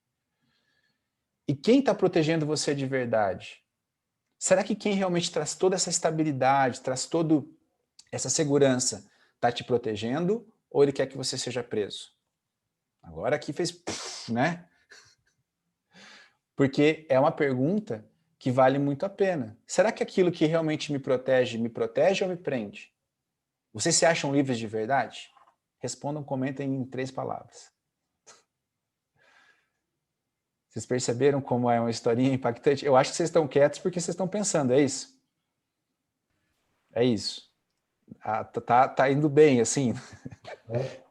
E quem está protegendo você de verdade? Será que quem realmente traz toda essa estabilidade, traz toda essa segurança, está te protegendo ou ele quer que você seja preso? Agora aqui fez, né? Porque é uma pergunta que vale muito a pena. Será que aquilo que realmente me protege ou me prende? Vocês se acham livres de verdade? Respondam, comentem em 3 palavras. Vocês perceberam como é uma historinha impactante? Eu acho que vocês estão quietos porque vocês estão pensando, é isso? É isso. Tá indo bem, assim.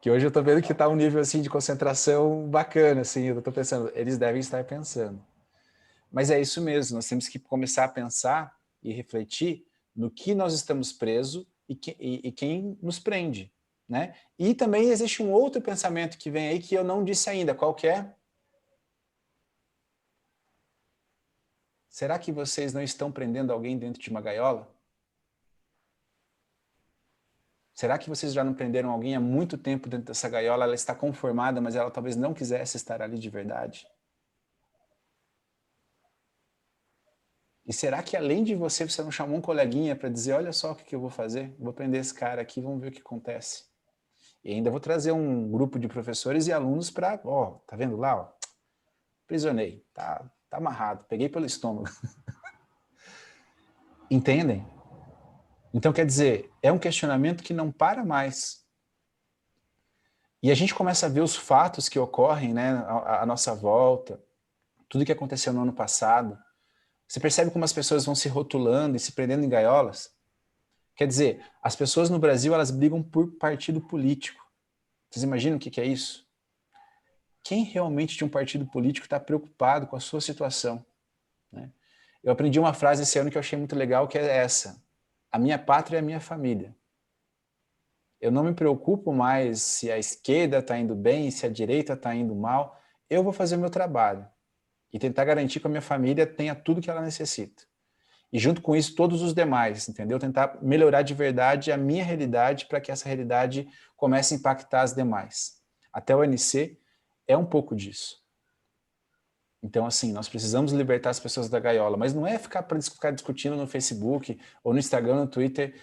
Que hoje eu tô vendo que tá um nível, assim, de concentração bacana, assim. Eu tô pensando, eles devem estar pensando. Mas é isso mesmo, nós temos que começar a pensar e refletir no que nós estamos presos e quem nos prende, né? E também existe um outro pensamento que vem aí que eu não disse ainda, qual que é? Será que vocês não estão prendendo alguém dentro de uma gaiola? Será que vocês já não prenderam alguém há muito tempo dentro dessa gaiola? Ela está conformada, mas ela talvez não quisesse estar ali de verdade? E será que além de você, você não chamou um coleguinha para dizer, olha só o que eu vou fazer? Vou prender esse cara aqui, vamos ver o que acontece. E ainda vou trazer um grupo de professores e alunos para, ó, tá vendo lá, ó? Prisionei, tá amarrado, peguei pelo estômago. Entendem? Então, quer dizer, é um questionamento que não para mais. E a gente começa a ver os fatos que ocorrem, né, à nossa volta, tudo que aconteceu no ano passado. Você percebe como as pessoas vão se rotulando e se prendendo em gaiolas? Quer dizer, as pessoas no Brasil, elas brigam por partido político. Vocês imaginam o que é isso? Quem realmente de um partido político está preocupado com a sua situação? Né? Eu aprendi uma frase esse ano que eu achei muito legal, que é essa: a minha pátria é a minha família. Eu não me preocupo mais se a esquerda está indo bem, se a direita está indo mal. Eu vou fazer o meu trabalho e tentar garantir que a minha família tenha tudo que ela necessita. E junto com isso, todos os demais, entendeu? Tentar melhorar de verdade a minha realidade para que essa realidade comece a impactar as demais. Até o ANC é um pouco disso. Então, assim, nós precisamos libertar as pessoas da gaiola, mas não é ficar discutindo no Facebook ou no Instagram, no Twitter,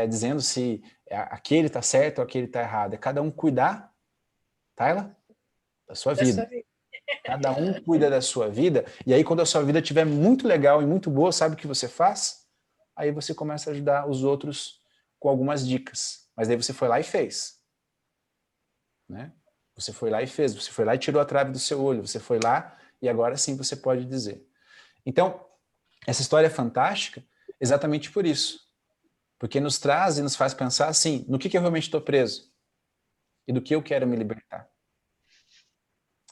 dizendo se aquele está certo ou aquele está errado. É cada um cuidar, Tayla, da sua vida. Cada um cuida da sua vida, e aí quando a sua vida estiver muito legal e muito boa, sabe o que você faz? Aí você começa a ajudar os outros com algumas dicas. Mas daí você foi lá e fez. Né? Você foi lá e fez, você foi lá e tirou a trave do seu olho, você foi lá e agora sim você pode dizer. Então, essa história é fantástica exatamente por isso. Porque nos traz e nos faz pensar assim, no que eu realmente estou preso? E do que eu quero me libertar?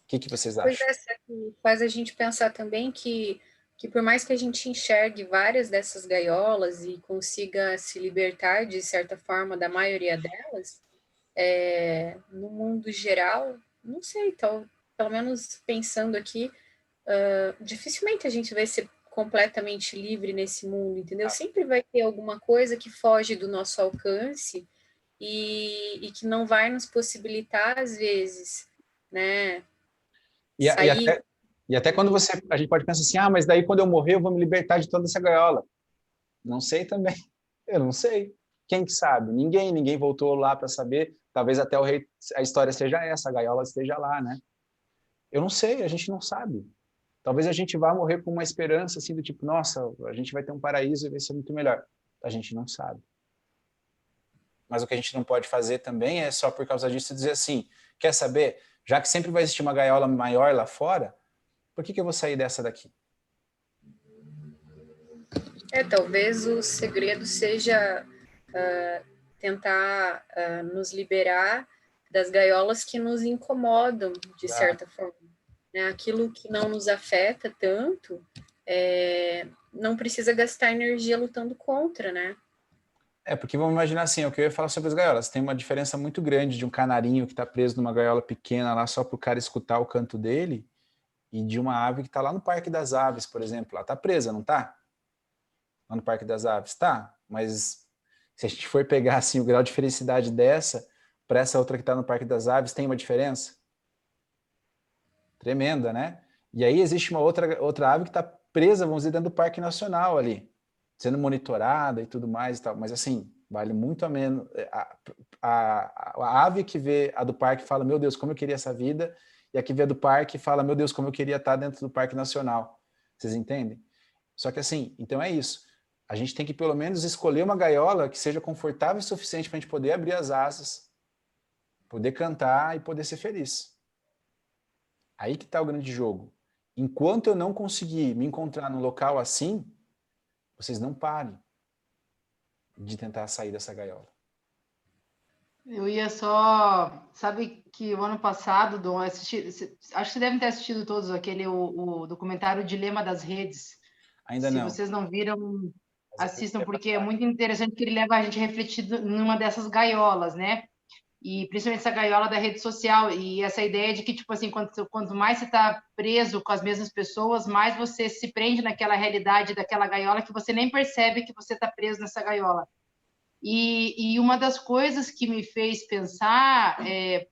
O que vocês acham? Pois é, faz a gente pensar também que por mais que a gente enxergue várias dessas gaiolas e consiga se libertar, de certa forma, da maioria delas, no mundo geral, não sei, pelo menos pensando aqui, dificilmente a gente vai ser completamente livre nesse mundo, entendeu? Sempre vai ter alguma coisa que foge do nosso alcance e que não vai nos possibilitar, às vezes, né, sair. E até quando a gente pode pensar assim, mas daí quando eu morrer eu vou me libertar de toda essa gaiola. Não sei também. Eu não sei. Quem que sabe? Ninguém voltou lá para saber. Talvez até a história seja essa, a gaiola esteja lá, né? Eu não sei, a gente não sabe. Talvez a gente vá morrer com uma esperança assim do tipo, nossa, a gente vai ter um paraíso e vai ser muito melhor. A gente não sabe. Mas o que a gente não pode fazer também é só por causa disso dizer assim, quer saber? Já que sempre vai existir uma gaiola maior lá fora, por que eu vou sair dessa daqui? Talvez o segredo seja tentar nos liberar das gaiolas que nos incomodam, de certa forma. Né? Aquilo que não nos afeta tanto, não precisa gastar energia lutando contra, né? Porque vamos imaginar assim, o que eu ia falar sobre as gaiolas, tem uma diferença muito grande de um canarinho que está preso numa gaiola pequena lá só para o cara escutar o canto dele, e de uma ave que está lá no Parque das Aves, por exemplo. Ela está presa, não está? Lá no Parque das Aves, tá? Mas se a gente for pegar assim, o grau de felicidade dessa para essa outra que está no Parque das Aves, tem uma diferença? Tremenda, né? E aí existe uma outra ave que está presa, vamos dizer, dentro do Parque Nacional ali, sendo monitorada e tudo mais e tal. Mas assim, vale muito a menos. A ave que vê a do parque fala, meu Deus, como eu queria essa vida, e a que vê a do parque fala, meu Deus, como eu queria estar dentro do Parque Nacional. Vocês entendem? Só que assim, então é isso. A gente tem que pelo menos escolher uma gaiola que seja confortável o suficiente para a gente poder abrir as asas, poder cantar e poder ser feliz. Aí que está o grande jogo. Enquanto eu não conseguir me encontrar num local assim, vocês não parem de tentar sair dessa gaiola. Eu ia só... Sabe que o ano passado, Dom, acho que vocês devem ter assistido todos o documentário Dilema das Redes. Ainda não. Se vocês não viram, assistam, porque é muito interessante que ele leva a gente a refletir numa dessas gaiolas, né? E principalmente essa gaiola da rede social, e essa ideia de que, tipo assim, quanto mais você está preso com as mesmas pessoas, mais você se prende naquela realidade daquela gaiola que você nem percebe que você está preso nessa gaiola. E uma das coisas que me fez pensar,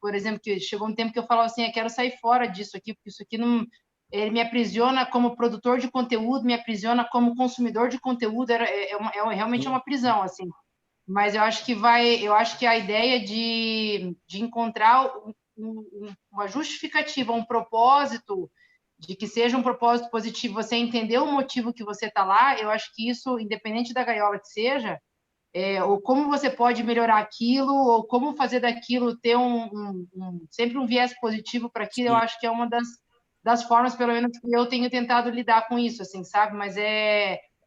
por exemplo, que chegou um tempo que eu falava assim, eu quero sair fora disso aqui, porque isso aqui não... Ele me aprisiona como produtor de conteúdo, me aprisiona como consumidor de conteúdo, realmente uma prisão, assim. Mas eu acho que a ideia de encontrar uma justificativa, um propósito, de que seja um propósito positivo, você entender o motivo que você está lá, eu acho que isso, independente da gaiola que seja, ou como você pode melhorar aquilo, ou como fazer daquilo ter sempre um viés positivo para aquilo, eu acho que é uma das formas, pelo menos, que eu tenho tentado lidar com isso, assim, sabe? Mas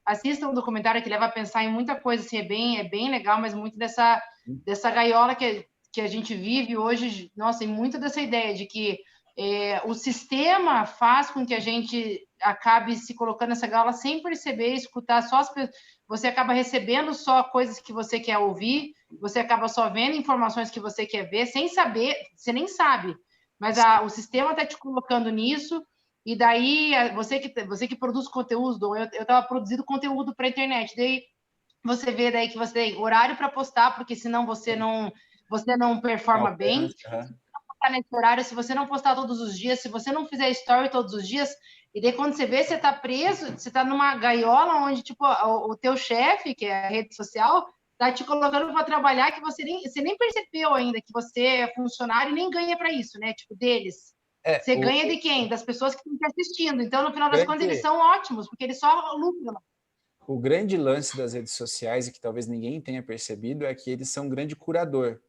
assistam um documentário que leva a pensar em muita coisa, assim, é bem legal, mas muito dessa gaiola que a gente vive hoje, nossa, e muito dessa ideia de que o sistema faz com que a gente acabe se colocando nessa gaiola sem perceber, escutar só as pessoas. Você acaba recebendo só coisas que você quer ouvir, você acaba só vendo informações que você quer ver, sem saber, você nem sabe, mas o sistema está te colocando nisso, e daí você que produz conteúdo, eu estava produzindo conteúdo para a internet, daí você vê daí que você tem horário para postar, porque senão você não performa bem. Tá nesse horário, se você não postar todos os dias, se você não fizer story todos os dias, e daí quando você vê, você tá preso, você tá numa gaiola onde, tipo, o teu chefe, que é a rede social, tá te colocando para trabalhar que você nem percebeu ainda que você é funcionário e nem ganha para isso, né? Tipo, deles. Você ganha de quem? Das pessoas que estão te assistindo. Então, no final das contas, eles são ótimos, porque eles só lucram. O grande lance das redes sociais, e que talvez ninguém tenha percebido, é que eles são um grande curador.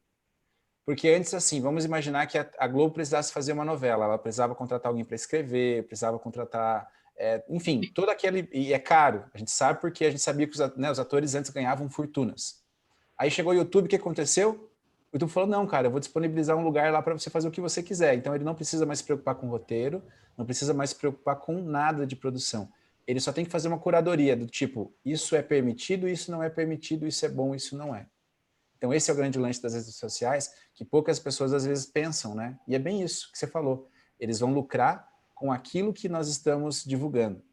Porque antes, assim, vamos imaginar que a Globo precisasse fazer uma novela, ela precisava contratar alguém para escrever, precisava contratar, enfim, todo aquele... E é caro, a gente sabe porque a gente sabia que os atores antes ganhavam fortunas. Aí chegou o YouTube, o que aconteceu? O YouTube falou, não, cara, eu vou disponibilizar um lugar lá para você fazer o que você quiser. Então ele não precisa mais se preocupar com roteiro, não precisa mais se preocupar com nada de produção. Ele só tem que fazer uma curadoria do tipo, isso é permitido, isso não é permitido, isso é bom, isso não é. Então esse é o grande lance das redes sociais, que poucas pessoas às vezes pensam, né? E é bem isso que você falou. Eles vão lucrar com aquilo que nós estamos divulgando.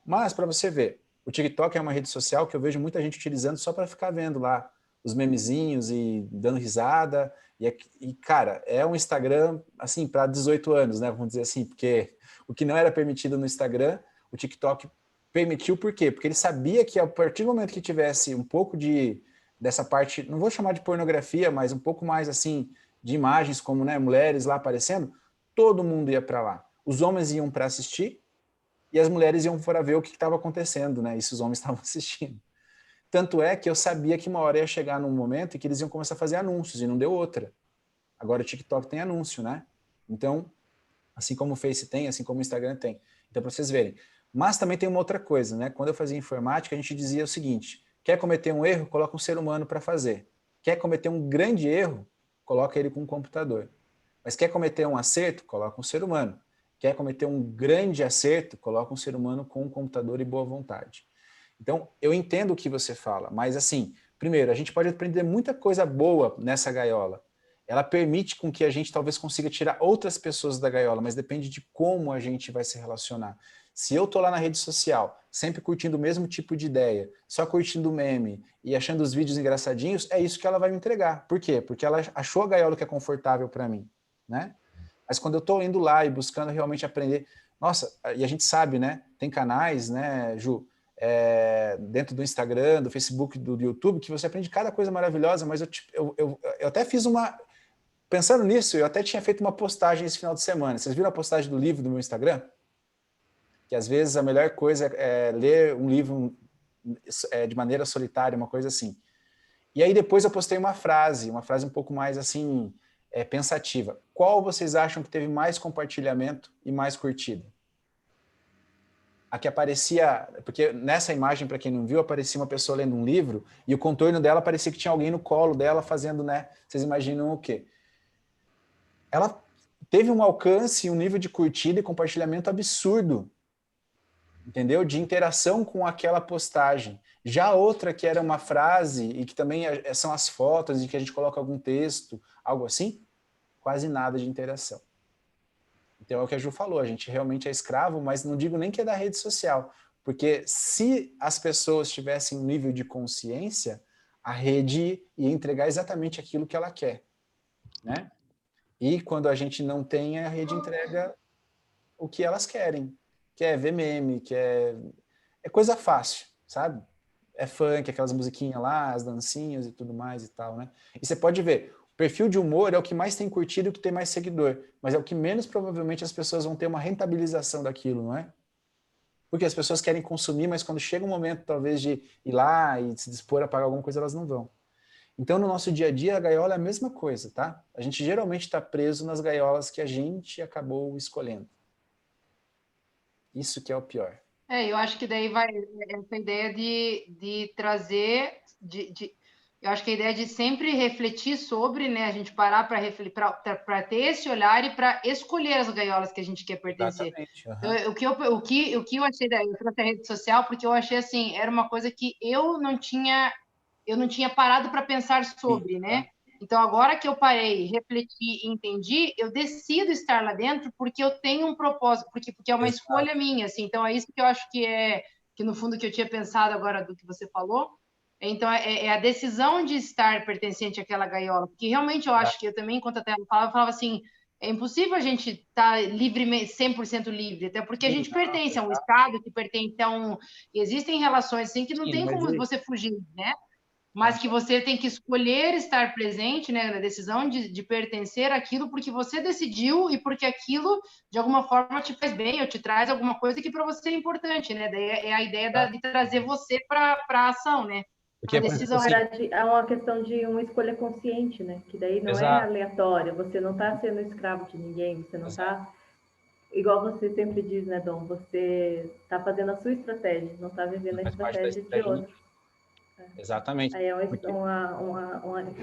Mas, para você ver, o TikTok é uma rede social que eu vejo muita gente utilizando só para ficar vendo lá os memezinhos e dando risada. E, cara, é um Instagram, assim, para 18 anos, né? Vamos dizer assim, porque o que não era permitido no Instagram, o TikTok permitiu, por quê? Porque ele sabia que a partir do momento que tivesse um pouco dessa parte, não vou chamar de pornografia, mas um pouco mais assim de imagens como, né, mulheres lá aparecendo, todo mundo ia para lá. Os homens iam para assistir e as mulheres iam para ver o que estava acontecendo, né? E se os homens estavam assistindo. Tanto é que eu sabia que uma hora ia chegar num momento em que eles iam começar a fazer anúncios, e não deu outra. Agora o TikTok tem anúncio, né? Então, assim como o Face tem, assim como o Instagram tem. Então, para vocês verem. Mas também tem uma outra coisa, né? Quando eu fazia informática, a gente dizia o seguinte: quer cometer um erro, coloca um ser humano para fazer. Quer cometer um grande erro, coloca ele com um computador. Mas quer cometer um acerto, coloca um ser humano. Quer cometer um grande acerto, coloca um ser humano com um computador e boa vontade. Então, eu entendo o que você fala, mas assim, primeiro, a gente pode aprender muita coisa boa nessa gaiola. Ela permite com que a gente talvez consiga tirar outras pessoas da gaiola, mas depende de como a gente vai se relacionar. Se eu tô lá na rede social, sempre curtindo o mesmo tipo de ideia, só curtindo meme e achando os vídeos engraçadinhos, é isso que ela vai me entregar. Por quê? Porque ela achou a gaiola que é confortável para mim, né? Mas quando eu tô indo lá e buscando realmente aprender, nossa, e a gente sabe, né? Tem canais, né, Ju, dentro do Instagram, do Facebook, do YouTube, que você aprende cada coisa maravilhosa, mas eu até fiz uma... Pensando nisso, eu até tinha feito uma postagem esse final de semana. Vocês viram a postagem do livro do meu Instagram? Que às vezes a melhor coisa é ler um livro de maneira solitária, uma coisa assim. E aí depois eu postei uma frase um pouco mais assim, pensativa. Qual vocês acham que teve mais compartilhamento e mais curtida? A que aparecia, porque nessa imagem, para quem não viu, aparecia uma pessoa lendo um livro e o contorno dela parecia que tinha alguém no colo dela fazendo, né? Vocês imaginam o quê? Ela teve um alcance, um nível de curtida e compartilhamento absurdo, entendeu? De interação com aquela postagem. Já outra que era uma frase e que também são as fotos e que a gente coloca algum texto, algo assim, quase nada de interação. Então é o que a Ju falou, a gente realmente é escravo, mas não digo nem que é da rede social, porque se as pessoas tivessem um nível de consciência, a rede ia entregar exatamente aquilo que ela quer, né? E quando a gente não tem, a rede entrega o que elas querem, que é ver meme, que é coisa fácil, sabe? É funk, aquelas musiquinhas lá, as dancinhas e tudo mais e tal, né? E você pode ver, o perfil de humor é o que mais tem curtido e o que tem mais seguidor, mas é o que menos provavelmente as pessoas vão ter uma rentabilização daquilo, não é? Porque as pessoas querem consumir, mas quando chega um momento, talvez, de ir lá e se dispor a pagar alguma coisa, elas não vão. Então, no nosso dia a dia, a gaiola é a mesma coisa, tá? A gente geralmente está preso nas gaiolas que a gente acabou escolhendo. Isso que é o pior. Eu acho que daí vai essa ideia de trazer, eu acho que a ideia de sempre refletir sobre, né? A gente parar para refletir, para ter esse olhar e para escolher as gaiolas que a gente quer pertencer. Exatamente. Uhum. O que eu achei da rede social, porque eu achei assim, era uma coisa que eu não tinha parado para pensar sobre, sim, né? Então, agora que eu parei, refleti e entendi, eu decido estar lá dentro porque eu tenho um propósito, porque é uma escolha minha, assim. Então, é isso que eu acho que no fundo, que eu tinha pensado agora do que você falou. Então, é a decisão de estar pertencente àquela gaiola, porque realmente eu acho que eu também, enquanto até eu falava assim, é impossível a gente estar livremente, 100% livre, até porque a gente pertence a um Estado, que pertence a um... Existem relações assim que não tem como você fugir, né? Mas que você tem que escolher estar presente, né, na decisão de pertencer àquilo porque você decidiu e porque aquilo, de alguma forma, te faz bem ou te traz alguma coisa que para você é importante, né? Daí é a ideia de trazer você para a ação, né? Porque, a decisão, na verdade, é uma questão de uma escolha consciente, né? Que daí não é aleatória, você não está sendo escravo de ninguém, você não está... Igual você sempre diz, né, Dom? Você está fazendo a sua estratégia, não está vivendo a estratégia de outro. Exatamente. Aí é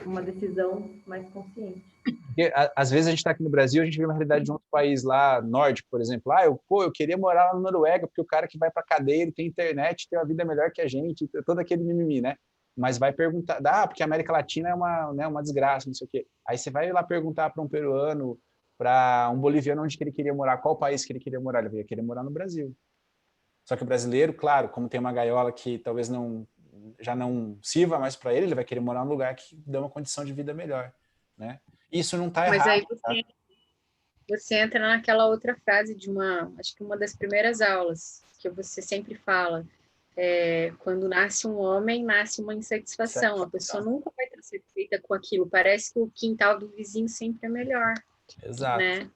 uma decisão mais consciente. Porque, às vezes a gente está aqui no Brasil, a gente vê uma realidade de um outro país lá, nórdico, por exemplo. Eu queria morar lá na Noruega, porque o cara que vai para a cadeia, ele tem internet, tem uma vida melhor que a gente, todo aquele mimimi, né? Mas vai perguntar, porque a América Latina é uma desgraça, não sei o quê. Aí você vai lá perguntar para um peruano, para um boliviano, onde que ele queria morar, qual país que ele queria morar. Ele ia querer morar no Brasil. Só que o brasileiro, claro, como tem uma gaiola que talvez já não sirva mais para ele vai querer morar num lugar que dê uma condição de vida melhor, né? Isso não está errado. Mas aí você entra naquela outra frase acho que uma das primeiras aulas, que você sempre fala, quando nasce um homem, nasce uma insatisfação. A pessoa nunca vai estar satisfeita com aquilo. Parece que o quintal do vizinho sempre é melhor. Exato. Né?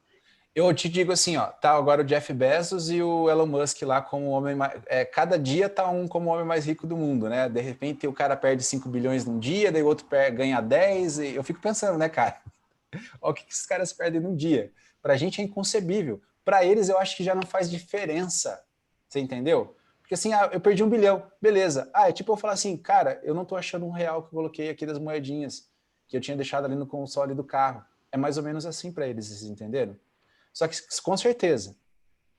Eu te digo assim, ó, tá agora o Jeff Bezos e o Elon Musk lá como o homem mais... cada dia tá um como o homem mais rico do mundo, né? De repente o cara perde 5 bilhões num dia, daí o outro ganha 10, e eu fico pensando, né, cara? Olha o que esses caras perdem num dia. Pra gente é inconcebível. Pra eles eu acho que já não faz diferença. Você entendeu? Porque assim, eu perdi 1 bilhão, beleza. É tipo eu falar assim, cara, eu não tô achando R$1 que eu coloquei aqui das moedinhas, que eu tinha deixado ali no console do carro. É mais ou menos assim pra eles, vocês entenderam? Só que, com certeza,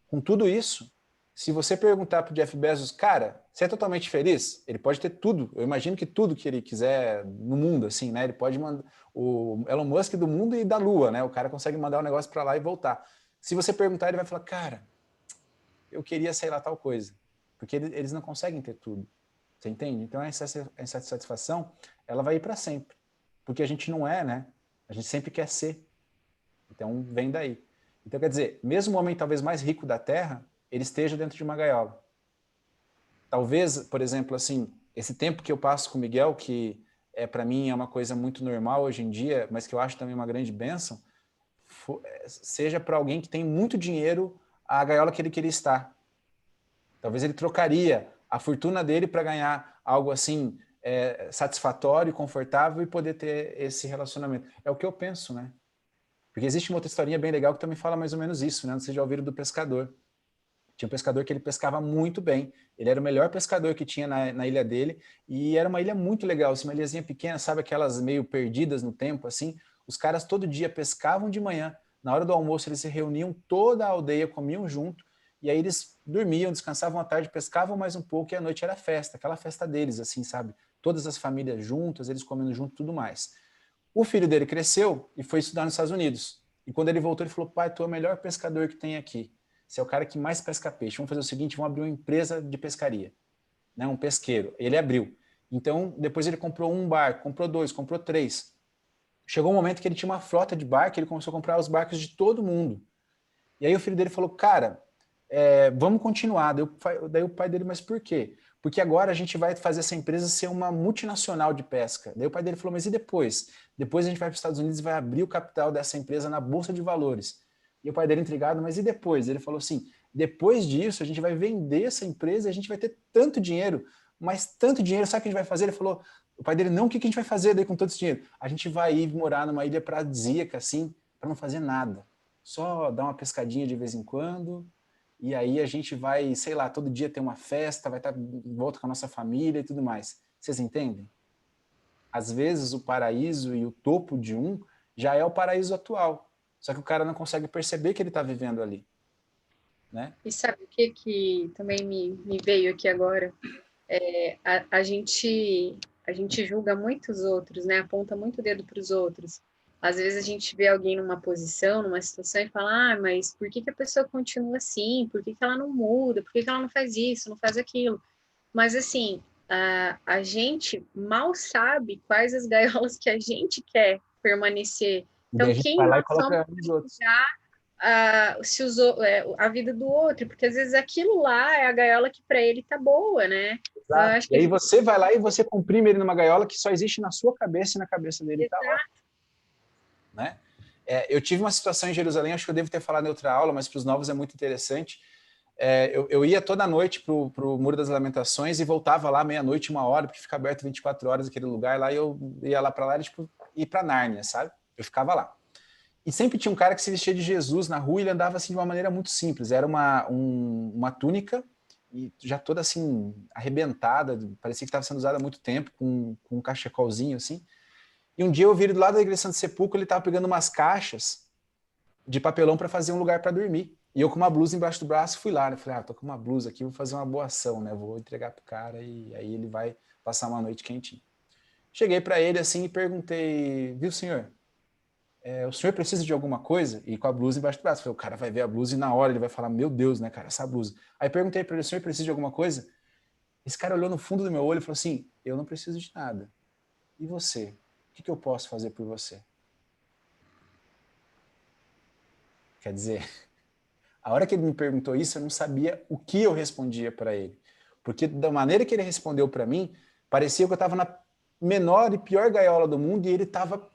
com tudo isso, se você perguntar para o Jeff Bezos, cara, você é totalmente feliz? Ele pode ter tudo. Eu imagino que tudo que ele quiser no mundo, assim, né? Ele pode mandar o Elon Musk do mundo e da Lua, né? O cara consegue mandar o negócio para lá e voltar. Se você perguntar, ele vai falar, cara, eu queria, sei lá, tal coisa. Porque eles não conseguem ter tudo. Você entende? Então, essa insatisfação, ela vai ir para sempre. Porque a gente não é, né? A gente sempre quer ser. Então, vem daí. Então, quer dizer, mesmo o homem talvez mais rico da Terra, ele esteja dentro de uma gaiola. Talvez, por exemplo, assim, esse tempo que eu passo com o Miguel, que para mim é uma coisa muito normal hoje em dia, mas que eu acho também uma grande bênção, seja para alguém que tem muito dinheiro a gaiola que ele queria estar. Talvez ele trocaria a fortuna dele para ganhar algo assim satisfatório, confortável e poder ter esse relacionamento. É o que eu penso, né? Porque existe uma outra historinha bem legal que também fala mais ou menos isso, né? Vocês já ouviram do pescador. Tinha um pescador que ele pescava muito bem. Ele era o melhor pescador que tinha na ilha dele. E era uma ilha muito legal, assim, uma ilhazinha pequena, sabe aquelas meio perdidas no tempo, assim? Os caras todo dia pescavam de manhã. Na hora do almoço eles se reuniam, toda a aldeia comiam junto. E aí eles dormiam, descansavam à tarde, pescavam mais um pouco e à noite era festa. Aquela festa deles, assim, sabe? Todas as famílias juntas, eles comendo junto, tudo mais. O filho dele cresceu e foi estudar nos Estados Unidos. E quando ele voltou, ele falou, pai, tu é o melhor pescador que tem aqui. Você é o cara que mais pesca peixe. Vamos fazer o seguinte, vamos abrir uma empresa de pescaria. Né? Um pesqueiro. Ele abriu. Então, depois ele comprou um barco, comprou 2, comprou 3. Chegou um momento que ele tinha uma frota de barco, ele começou a comprar os barcos de todo mundo. E aí o filho dele falou, cara, vamos continuar. Daí o pai dele, mas por quê? Porque agora a gente vai fazer essa empresa ser uma multinacional de pesca. Daí o pai dele falou, mas e depois? Depois a gente vai para os Estados Unidos e vai abrir o capital dessa empresa na Bolsa de Valores. E o pai dele intrigado, mas e depois? Ele falou assim, depois disso a gente vai vender essa empresa e a gente vai ter tanto dinheiro, mas tanto dinheiro, sabe o que a gente vai fazer? Ele falou, o pai dele, não, o que a gente vai fazer daí com todo esse dinheiro? A gente vai ir morar numa ilha paradisíaca, assim, para não fazer nada. Só dar uma pescadinha de vez em quando, e aí a gente vai, sei lá, todo dia ter uma festa, vai estar de volta com a nossa família e tudo mais. Vocês entendem? Às vezes o paraíso e o topo de um já é o paraíso atual. Só que o cara não consegue perceber que ele está vivendo ali. Né? E sabe o que também me veio aqui agora? A gente julga muitos outros, né? Aponta muito o dedo para os outros. Às vezes a gente vê alguém numa posição, numa situação e fala, mas por que a pessoa continua assim? Por que ela não muda? Por que ela não faz isso, não faz aquilo? Mas assim, a gente mal sabe quais as gaiolas que a gente quer permanecer. Então, quem nós somos já se usou a vida do outro, porque às vezes aquilo lá é a gaiola que para ele tá boa, né? Então, acho que e aí você vai lá e você comprime ele numa gaiola que só existe na sua cabeça e na cabeça dele. Exato. Tá lá. Né? Eu tive uma situação em Jerusalém, acho que eu devo ter falado em outra aula, mas para os novos é muito interessante. Eu ia toda noite para o Muro das Lamentações e voltava lá meia-noite, 1h, porque fica aberto 24 horas aquele lugar lá, e eu ia lá para lá, tipo, ir para Nárnia, sabe? Eu ficava lá. E sempre tinha um cara que se vestia de Jesus na rua e ele andava assim de uma maneira muito simples. Era uma túnica, e já toda assim, arrebentada, parecia que estava sendo usada há muito tempo, com um cachecolzinho assim. E um dia eu vi ele do lado da igreja Santo Sepulcro, ele estava pegando umas caixas de papelão para fazer um lugar para dormir. E eu com uma blusa embaixo do braço fui lá, né? Falei, tô com uma blusa aqui, vou fazer uma boa ação, né? Vou entregar pro cara e aí ele vai passar uma noite quentinha. Cheguei para ele assim e perguntei, viu, senhor? O senhor precisa de alguma coisa? E com a blusa embaixo do braço. Falei, o cara vai ver a blusa e na hora ele vai falar, meu Deus, né, cara, essa blusa. Aí perguntei para ele, o senhor precisa de alguma coisa? Esse cara olhou no fundo do meu olho e falou assim, eu não preciso de nada. E você? O que eu posso fazer por você? Quer dizer, a hora que ele me perguntou isso, eu não sabia o que eu respondia para ele. Porque da maneira que ele respondeu para mim, parecia que eu estava na menor e pior gaiola do mundo e ele estava,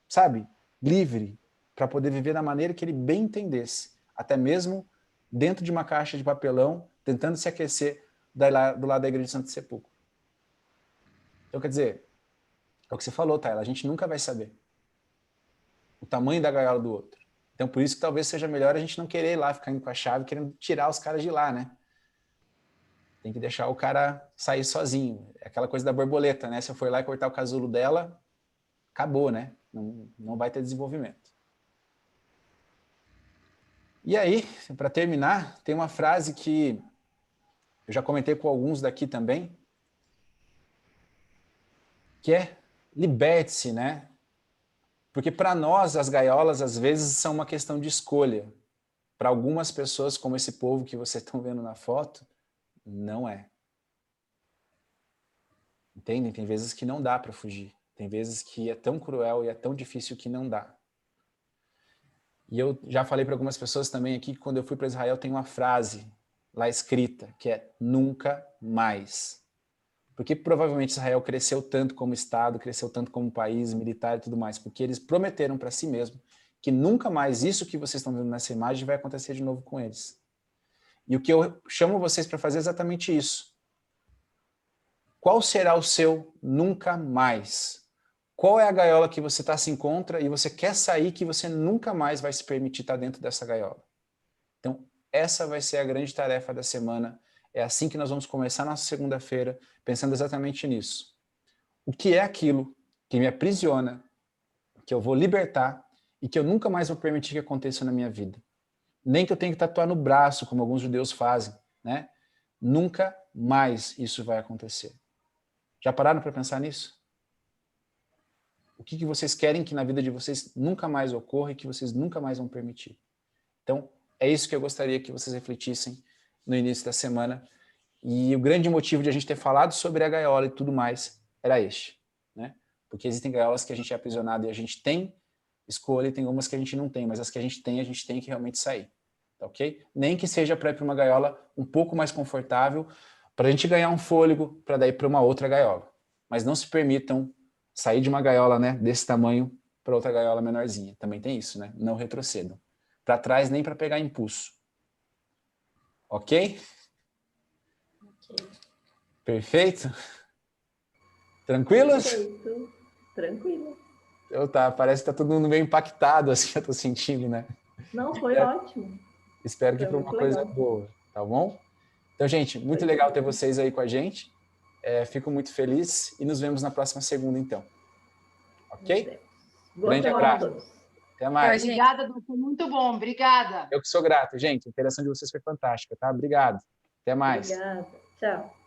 sabe, livre para poder viver da maneira que ele bem entendesse, até mesmo dentro de uma caixa de papelão, tentando se aquecer do lado da igreja de Santo Sepulcro. Então, quer dizer, é o que você falou, Tayla, a gente nunca vai saber o tamanho da gaiola do outro. Então, por isso que talvez seja melhor a gente não querer ir lá, ficar indo com a chave, querendo tirar os caras de lá, né? Tem que deixar o cara sair sozinho. É aquela coisa da borboleta, né? Se eu for lá e cortar o casulo dela, acabou, né? Não vai ter desenvolvimento. E aí, para terminar, tem uma frase que eu já comentei com alguns daqui também, que é liberte-se, né? Porque para nós as gaiolas às vezes são uma questão de escolha. Para algumas pessoas, como esse povo que vocês estão vendo na foto, não é. Entendem? Tem vezes que não dá para fugir. Tem vezes que é tão cruel e é tão difícil que não dá. E eu já falei para algumas pessoas também aqui que quando eu fui para Israel tem uma frase lá escrita, que é nunca mais. Porque provavelmente Israel cresceu tanto como Estado, cresceu tanto como país, militar e tudo mais, porque eles prometeram para si mesmo que nunca mais isso que vocês estão vendo nessa imagem vai acontecer de novo com eles. E o que eu chamo vocês para fazer é exatamente isso. Qual será o seu nunca mais? Qual é a gaiola que você se encontra e você quer sair que você nunca mais vai se permitir estar dentro dessa gaiola? Então, essa vai ser a grande tarefa da semana. É assim que nós vamos começar nossa segunda-feira, pensando exatamente nisso. O que é aquilo que me aprisiona, que eu vou libertar e que eu nunca mais vou permitir que aconteça na minha vida? Nem que eu tenha que tatuar no braço, como alguns judeus fazem, né? Nunca mais isso vai acontecer. Já pararam para pensar nisso? O que vocês querem que na vida de vocês nunca mais ocorra e que vocês nunca mais vão permitir? Então, é isso que eu gostaria que vocês refletissem no início da semana. E o grande motivo de a gente ter falado sobre a gaiola e tudo mais era este, né? Porque existem gaiolas que a gente é aprisionado e a gente tem escolha e tem umas que a gente não tem, mas as que a gente tem que realmente sair, tá ok? Nem que seja para ir para uma gaiola um pouco mais confortável, para a gente ganhar um fôlego, para daí para uma outra gaiola. Mas não se permitam sair de uma gaiola, né, desse tamanho para outra gaiola menorzinha. Também tem isso, né? Não retrocedam. Para trás nem para pegar impulso. Ok? Ok. Perfeito? Tranquilos? Perfeito. Tranquilo. Eu tá, parece que tá todo mundo meio impactado, assim, eu tô sentindo, né? Não, foi ótimo. Espero que Foi para uma muito coisa legal. boa, tá bom? Então, gente, muito legal ter vocês aí com a gente. Fico muito feliz e nos vemos na próxima segunda, então. Ok? Grande abraço. Até mais. Obrigada, doutor. Muito bom. Obrigada. Eu que sou grato, gente. A interação de vocês foi fantástica, tá? Obrigado. Até mais. Obrigada. Tchau.